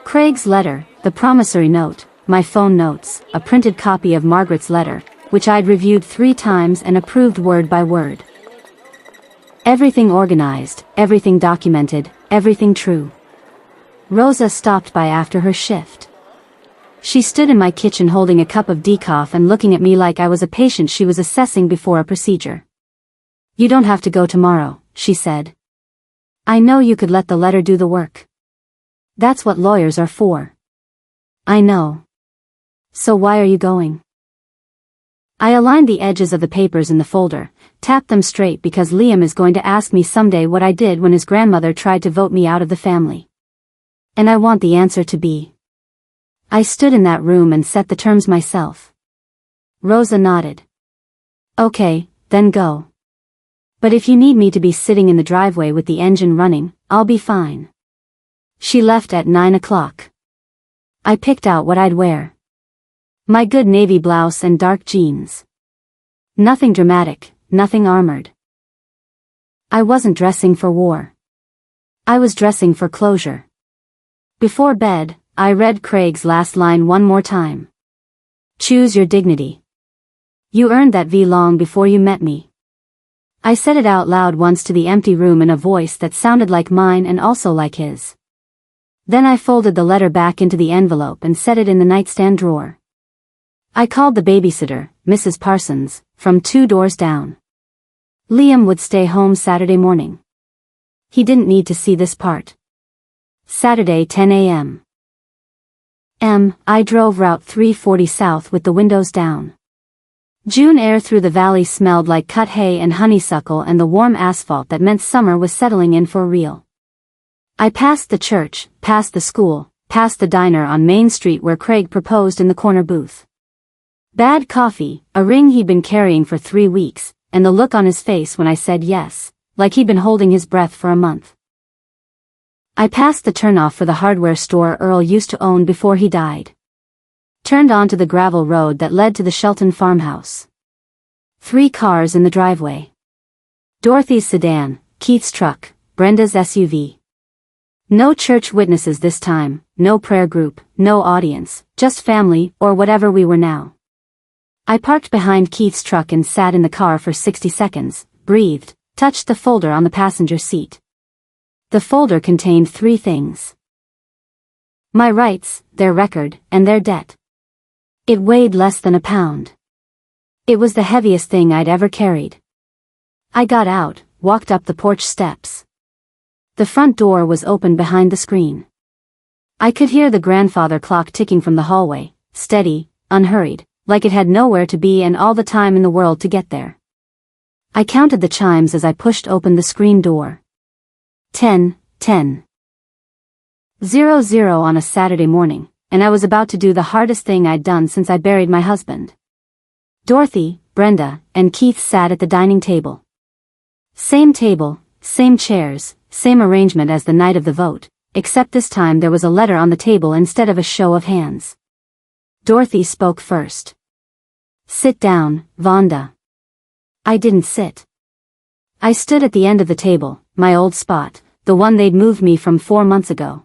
Craig's letter, the promissory note, my phone notes, a printed copy of Margaret's letter, which I'd reviewed 3 times and approved word by word. Everything organized, everything documented, everything true. Rosa stopped by after her shift. She stood in my kitchen holding a cup of decaf and looking at me like I was a patient she was assessing before a procedure. You don't have to go tomorrow, she said. I know you could let the letter do the work. That's what lawyers are for. I know. So why are you going? I aligned the edges of the papers in the folder, tapped them straight because Liam is going to ask me someday what I did when his grandmother tried to vote me out of the family. And I want the answer to be. I stood in that room and set the terms myself. Rosa nodded. Okay, then go. But if you need me to be sitting in the driveway with the engine running, I'll be fine. She left at 9 o'clock. I picked out what I'd wear. My good navy blouse and dark jeans. Nothing dramatic, nothing armored. I wasn't dressing for war. I was dressing for closure. Before bed, I read Craig's last line one more time. Choose your dignity. You earned that V long before you met me. I said it out loud once to the empty room in a voice that sounded like mine and also like his. Then I folded the letter back into the envelope and set it in the nightstand drawer. I called the babysitter, Mrs. Parsons, from 2 doors down. Liam would stay home Saturday morning. He didn't need to see this part. Saturday 10 a.m. I drove Route 340 south with the windows down. June air through the valley smelled like cut hay and honeysuckle and the warm asphalt that meant summer was settling in for real. I passed the church, past the school, past the diner on Main Street where Craig proposed in the corner booth. Bad coffee, a ring he'd been carrying for 3 weeks, and the look on his face when I said yes, like he'd been holding his breath for a month. I passed the turnoff for the hardware store Earl used to own before he died. Turned onto the gravel road that led to the Shelton farmhouse. 3 cars in the driveway. Dorothy's sedan, Keith's truck, Brenda's SUV. No church witnesses this time, no prayer group, no audience, just family, or whatever we were now. I parked behind Keith's truck and sat in the car for 60 seconds, breathed, touched the folder on the passenger seat. The folder contained 3 things. My rights, their record, and their debt. It weighed less than a pound. It was the heaviest thing I'd ever carried. I got out, walked up the porch steps. The front door was open behind the screen. I could hear the grandfather clock ticking from the hallway, steady, unhurried, like it had nowhere to be and all the time in the world to get there. I counted the chimes as I pushed open the screen door. 10, 10. 00 on a Saturday morning, and I was about to do the hardest thing I'd done since I buried my husband. Dorothy, Brenda, and Keith sat at the dining table. Same table, same chairs, same arrangement as the night of the vote, except this time there was a letter on the table instead of a show of hands. Dorothy spoke first. Sit down, Vonda. I didn't sit. I stood at the end of the table, my old spot, the one they'd moved me from 4 months ago.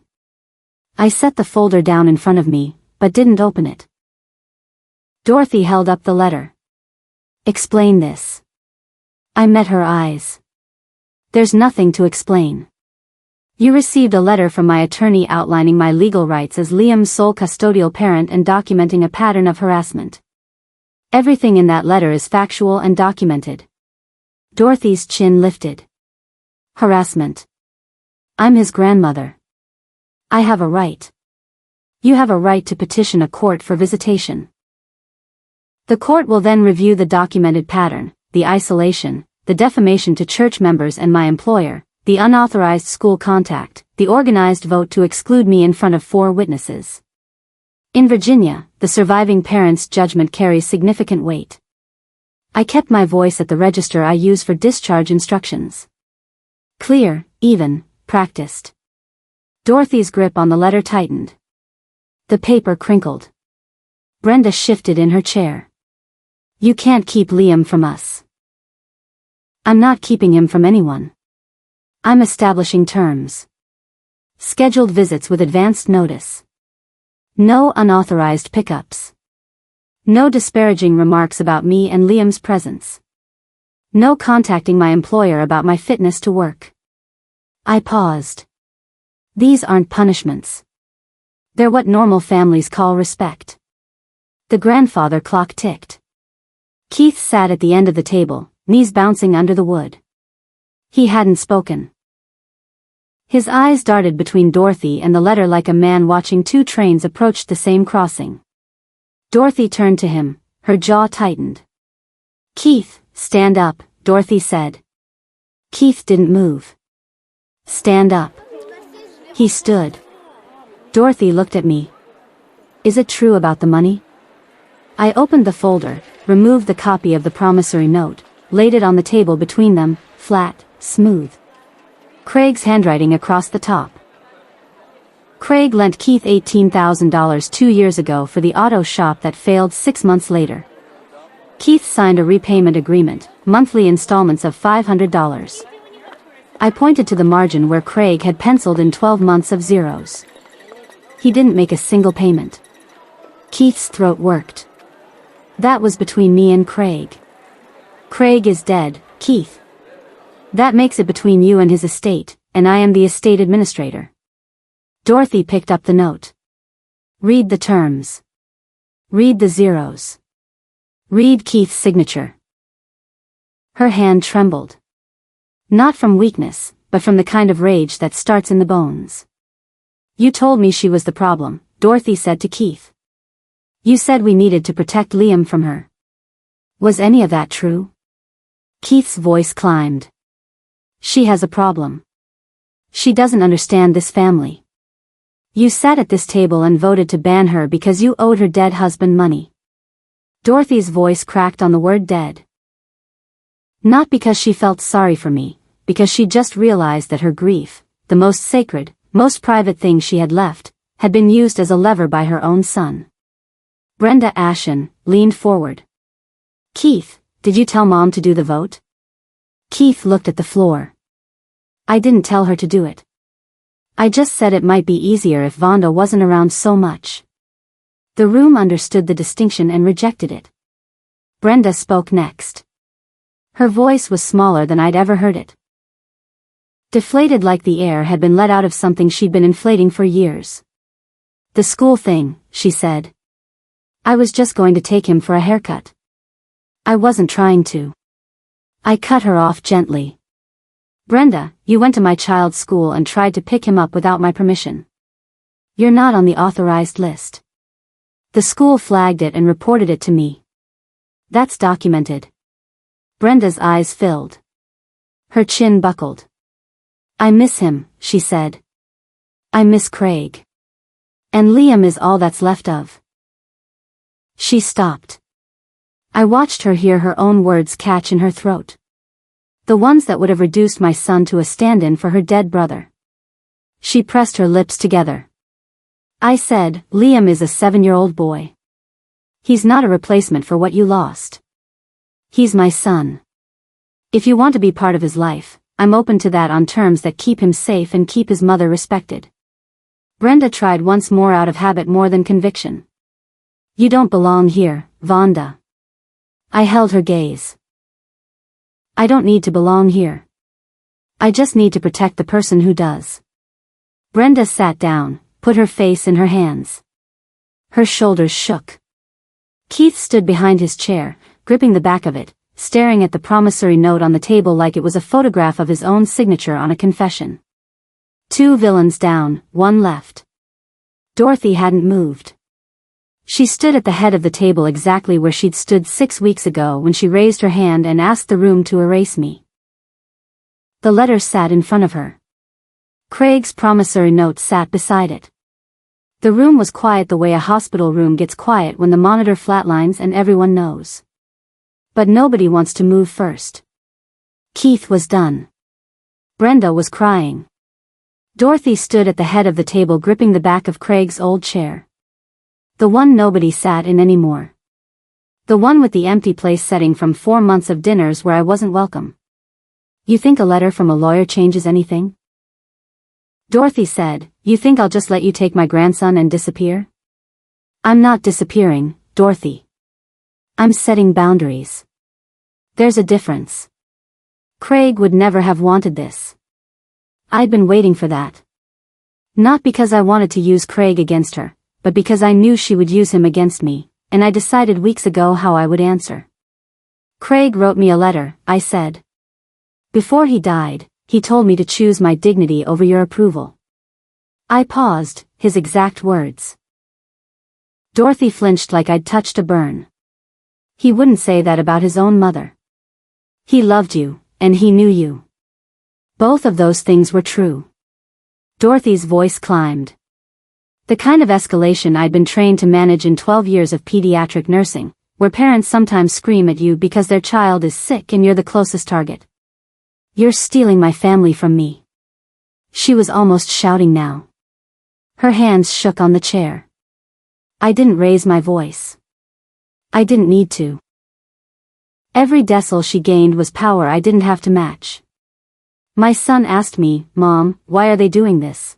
I set the folder down in front of me, but didn't open it. Dorothy held up the letter. Explain this. I met her eyes. There's nothing to explain. You received a letter from my attorney outlining my legal rights as Liam's sole custodial parent and documenting a pattern of harassment. Everything in that letter is factual and documented. Dorothy's chin lifted. Harassment. I'm his grandmother. I have a right. You have a right to petition a court for visitation. The court will then review the documented pattern, the isolation, the defamation to church members and my employer, the unauthorized school contact, the organized vote to exclude me in front of 4 witnesses. In Virginia, the surviving parent's judgment carries significant weight. I kept my voice at the register I use for discharge instructions. Clear, even, practiced. Dorothy's grip on the letter tightened. The paper crinkled. Brenda shifted in her chair. You can't keep Liam from us. I'm not keeping him from anyone. I'm establishing terms. Scheduled visits with advanced notice. No unauthorized pickups. No disparaging remarks about me and Liam's presence. No contacting my employer about my fitness to work. I paused. These aren't punishments. They're what normal families call respect. The grandfather clock ticked. Keith sat at the end of the table, knees bouncing under the wood. He hadn't spoken. His eyes darted between Dorothy and the letter like a man watching 2 trains approach the same crossing. Dorothy turned to him, her jaw tightened. Keith, stand up, Dorothy said. Keith didn't move. Stand up. He stood. Dorothy looked at me. Is it true about the money? I opened the folder, removed the copy of the promissory note, laid it on the table between them, flat, smooth. Craig's handwriting across the top. Craig lent Keith $18,000 2 years ago for the auto shop that failed 6 months later. Keith signed a repayment agreement, monthly installments of $500. I pointed to the margin where Craig had penciled in 12 months of zeros. He didn't make a single payment. Keith's throat worked. That was between me and Craig. Craig is dead, Keith. That makes it between you and his estate, and I am the estate administrator. Dorothy picked up the note. Read the terms. Read the zeros. Read Keith's signature. Her hand trembled. Not from weakness, but from the kind of rage that starts in the bones. You told me she was the problem, Dorothy said to Keith. You said we needed to protect Liam from her. Was any of that true? Keith's voice climbed. She has a problem. She doesn't understand this family. You sat at this table and voted to ban her because you owed her dead husband money. Dorothy's voice cracked on the word dead. Not because she felt sorry for me, because she just realized that her grief, the most sacred, most private thing she had left, had been used as a lever by her own son. Brenda Ashen leaned forward. Keith, did you tell Mom to do the vote? Keith looked at the floor. I didn't tell her to do it. I just said it might be easier if Vonda wasn't around so much. The room understood the distinction and rejected it. Brenda spoke next. Her voice was smaller than I'd ever heard it. Deflated like the air had been let out of something she'd been inflating for years. The school thing, she said. I was just going to take him for a haircut. I wasn't trying to. I cut her off gently. Brenda, you went to my child's school and tried to pick him up without my permission. You're not on the authorized list. The school flagged it and reported it to me. That's documented. Brenda's eyes filled. Her chin buckled. I miss him, she said. I miss Craig. And Liam is all that's left of. She stopped. I watched her hear her own words catch in her throat. The ones that would have reduced my son to a stand-in for her dead brother. She pressed her lips together. I said, Liam is a 7-year-old boy. He's not a replacement for what you lost. He's my son. If you want to be part of his life, I'm open to that on terms that keep him safe and keep his mother respected. Brenda tried once more out of habit more than conviction. You don't belong here, Vonda. I held her gaze. I don't need to belong here. I just need to protect the person who does. Brenda sat down, put her face in her hands. Her shoulders shook. Keith stood behind his chair, gripping the back of it, staring at the promissory note on the table like it was a photograph of his own signature on a confession. 2 villains down, 1 left. Dorothy hadn't moved. She stood at the head of the table exactly where she'd stood 6 weeks ago when she raised her hand and asked the room to erase me. The letter sat in front of her. Craig's promissory note sat beside it. The room was quiet the way a hospital room gets quiet when the monitor flatlines and everyone knows. But nobody wants to move first. Keith was done. Brenda was crying. Dorothy stood at the head of the table gripping the back of Craig's old chair. The one nobody sat in anymore. The one with the empty place setting from 4 months of dinners where I wasn't welcome. You think a letter from a lawyer changes anything? Dorothy said, you think I'll just let you take my grandson and disappear? I'm not disappearing, Dorothy. I'm setting boundaries. There's a difference. Craig would never have wanted this. I'd been waiting for that. Not because I wanted to use Craig against her, but because I knew she would use him against me, and I decided weeks ago how I would answer. Craig wrote me a letter, I said. Before he died, he told me to choose my dignity over your approval. I paused, his exact words. Dorothy flinched like I'd touched a burn. He wouldn't say that about his own mother. He loved you, and he knew you. Both of those things were true. Dorothy's voice climbed. The kind of escalation I'd been trained to manage in 12 years of pediatric nursing, where parents sometimes scream at you because their child is sick and you're the closest target. You're stealing my family from me. She was almost shouting now. Her hands shook on the chair. I didn't raise my voice. I didn't need to. Every decile she gained was power I didn't have to match. My son asked me, Mom, why are they doing this?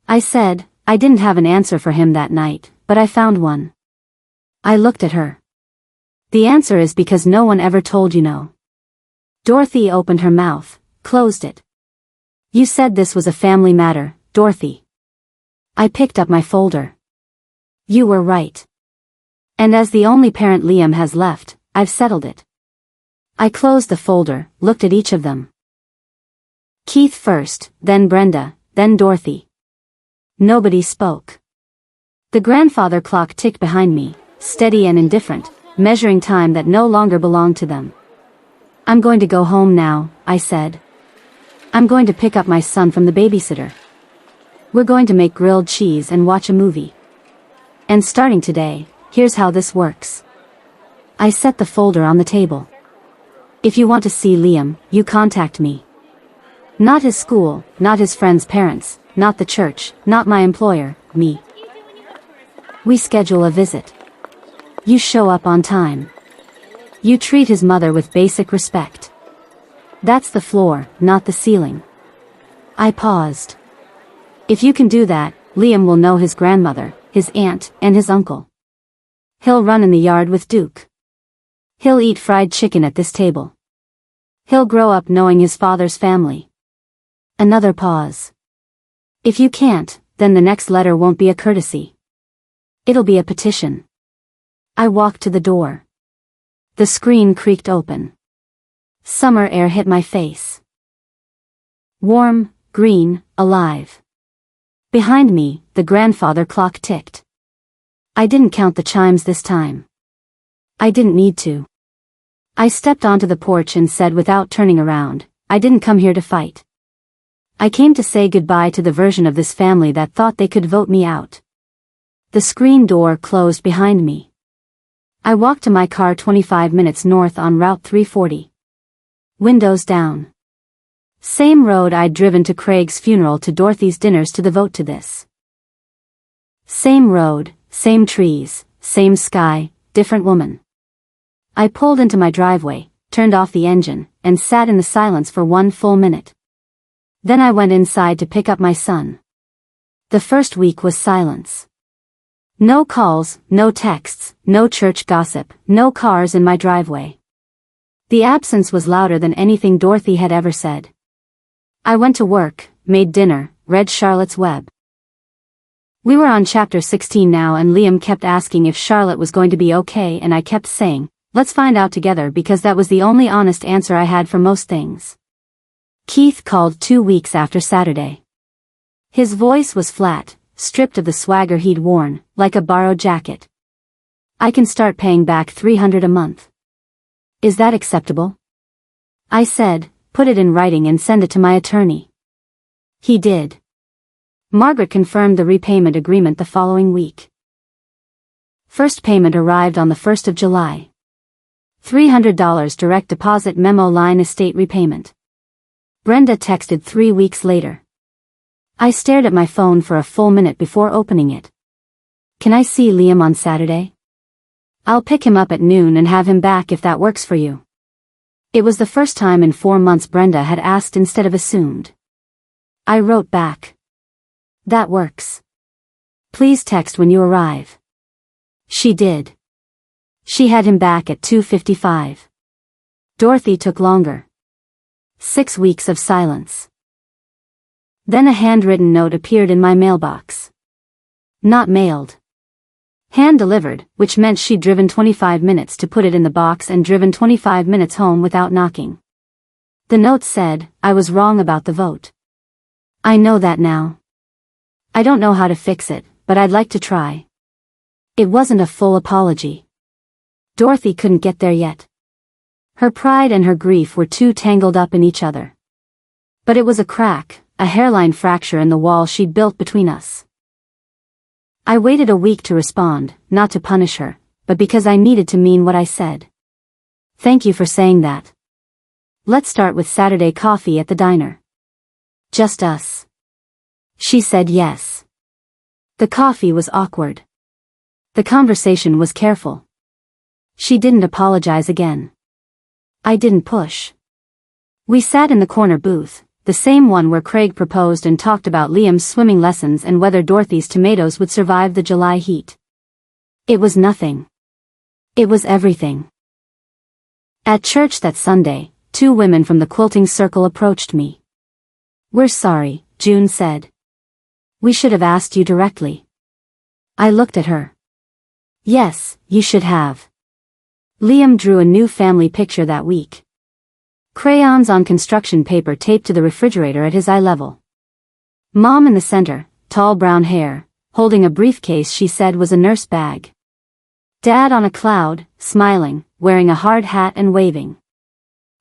I said, I didn't have an answer for him that night, but I found one. I looked at her. The answer is because no one ever told you no. Dorothy opened her mouth, closed it. You said this was a family matter, Dorothy. I picked up my folder. You were right. And as the only parent Liam has left, I've settled it. I closed the folder, looked at each of them. Keith first, then Brenda, then Dorothy. Nobody spoke. The grandfather clock ticked behind me, steady and indifferent, measuring time that no longer belonged to them. I'm going to go home now, I said. I'm going to pick up my son from the babysitter. We're going to make grilled cheese and watch a movie. And starting today, here's how this works. I set the folder on the table. If you want to see Liam, you contact me. Not his school, not his friends' parents, not the church, not my employer, me. We schedule a visit. You show up on time. You treat his mother with basic respect. That's the floor, not the ceiling. I paused. If you can do that, Liam will know his grandmother, his aunt, and his uncle. He'll run in the yard with Duke. He'll eat fried chicken at this table. He'll grow up knowing his father's family. Another pause. If you can't, then the next letter won't be a courtesy. It'll be a petition. I walked to the door. The screen creaked open. Summer air hit my face. Warm, green, alive. Behind me, the grandfather clock ticked. I didn't count the chimes this time. I didn't need to. I stepped onto the porch and said without turning around, I didn't come here to fight. I came to say goodbye to the version of this family that thought they could vote me out. The screen door closed behind me. I walked to my car 25 minutes north on Route 340. Windows down. Same road I'd driven to Craig's funeral to Dorothy's dinners to the vote to this. Same road, same trees, same sky, different woman. I pulled into my driveway, turned off the engine, and sat in the silence for 1 full minute. Then I went inside to pick up my son. The first week was silence. No calls, no texts, no church gossip, no cars in my driveway. The absence was louder than anything Dorothy had ever said. I went to work, made dinner, read Charlotte's Web. We were on chapter 16 now, and Liam kept asking if Charlotte was going to be okay, and I kept saying, let's find out together, because that was the only honest answer I had for most things. Keith called 2 weeks after Saturday. His voice was flat, stripped of the swagger he'd worn, like a borrowed jacket. I can start paying back $300 a month. Is that acceptable? I said, put it in writing and send it to my attorney. He did. Margaret confirmed the repayment agreement the following week. First payment arrived on the 1st of July. $300 direct deposit, memo line estate repayment. Brenda texted 3 weeks later. I stared at my phone for a full minute before opening it. Can I see Liam on Saturday? I'll pick him up at noon and have him back if that works for you. It was the first time in 4 months Brenda had asked instead of assumed. I wrote back. That works. Please text when you arrive. She did. She had him back at 2:55. Dorothy took longer. 6 weeks of silence. Then a handwritten note appeared in my mailbox. Not mailed. Hand-delivered, which meant she'd driven 25 minutes to put it in the box and driven 25 minutes home without knocking. The note said, I was wrong about the vote. I know that now. I don't know how to fix it, but I'd like to try. It wasn't a full apology. Dorothy couldn't get there yet. Her pride and her grief were too tangled up in each other. But it was a crack, a hairline fracture in the wall she'd built between us. I waited a week to respond, not to punish her, but because I needed to mean what I said. Thank you for saying that. Let's start with Saturday coffee at the diner. Just us. She said yes. The coffee was awkward. The conversation was careful. She didn't apologize again. I didn't push. We sat in the corner booth, the same one where Craig proposed and talked about Liam's swimming lessons and whether Dorothy's tomatoes would survive the July heat. It was nothing. It was everything. At church that Sunday, 2 women from the quilting circle approached me. We're sorry, June said. We should have asked you directly. I looked at her. Yes, you should have. Liam drew a new family picture that week. Crayons on construction paper taped to the refrigerator at his eye level. Mom in the center, tall brown hair, holding a briefcase she said was a nurse bag. Dad on a cloud, smiling, wearing a hard hat and waving.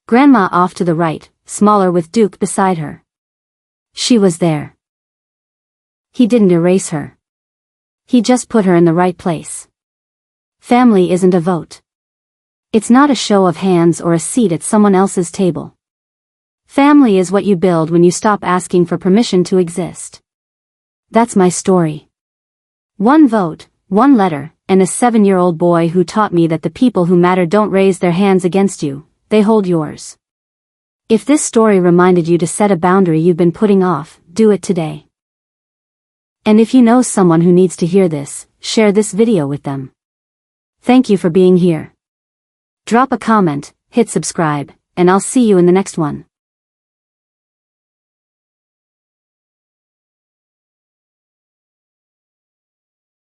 Grandma off to the right, smaller with Duke beside her. She was there. He didn't erase her. He just put her in the right place. Family isn't a vote. It's not a show of hands or a seat at someone else's table. Family is what you build when you stop asking for permission to exist. That's my story. 1 vote, 1 letter, and a 7-year-old boy who taught me that the people who matter don't raise their hands against you, they hold yours. If this story reminded you to set a boundary you've been putting off, do it today. And if you know someone who needs to hear this, share this video with them. Thank you for being here. Drop a comment, hit subscribe, and I'll see you in the next one.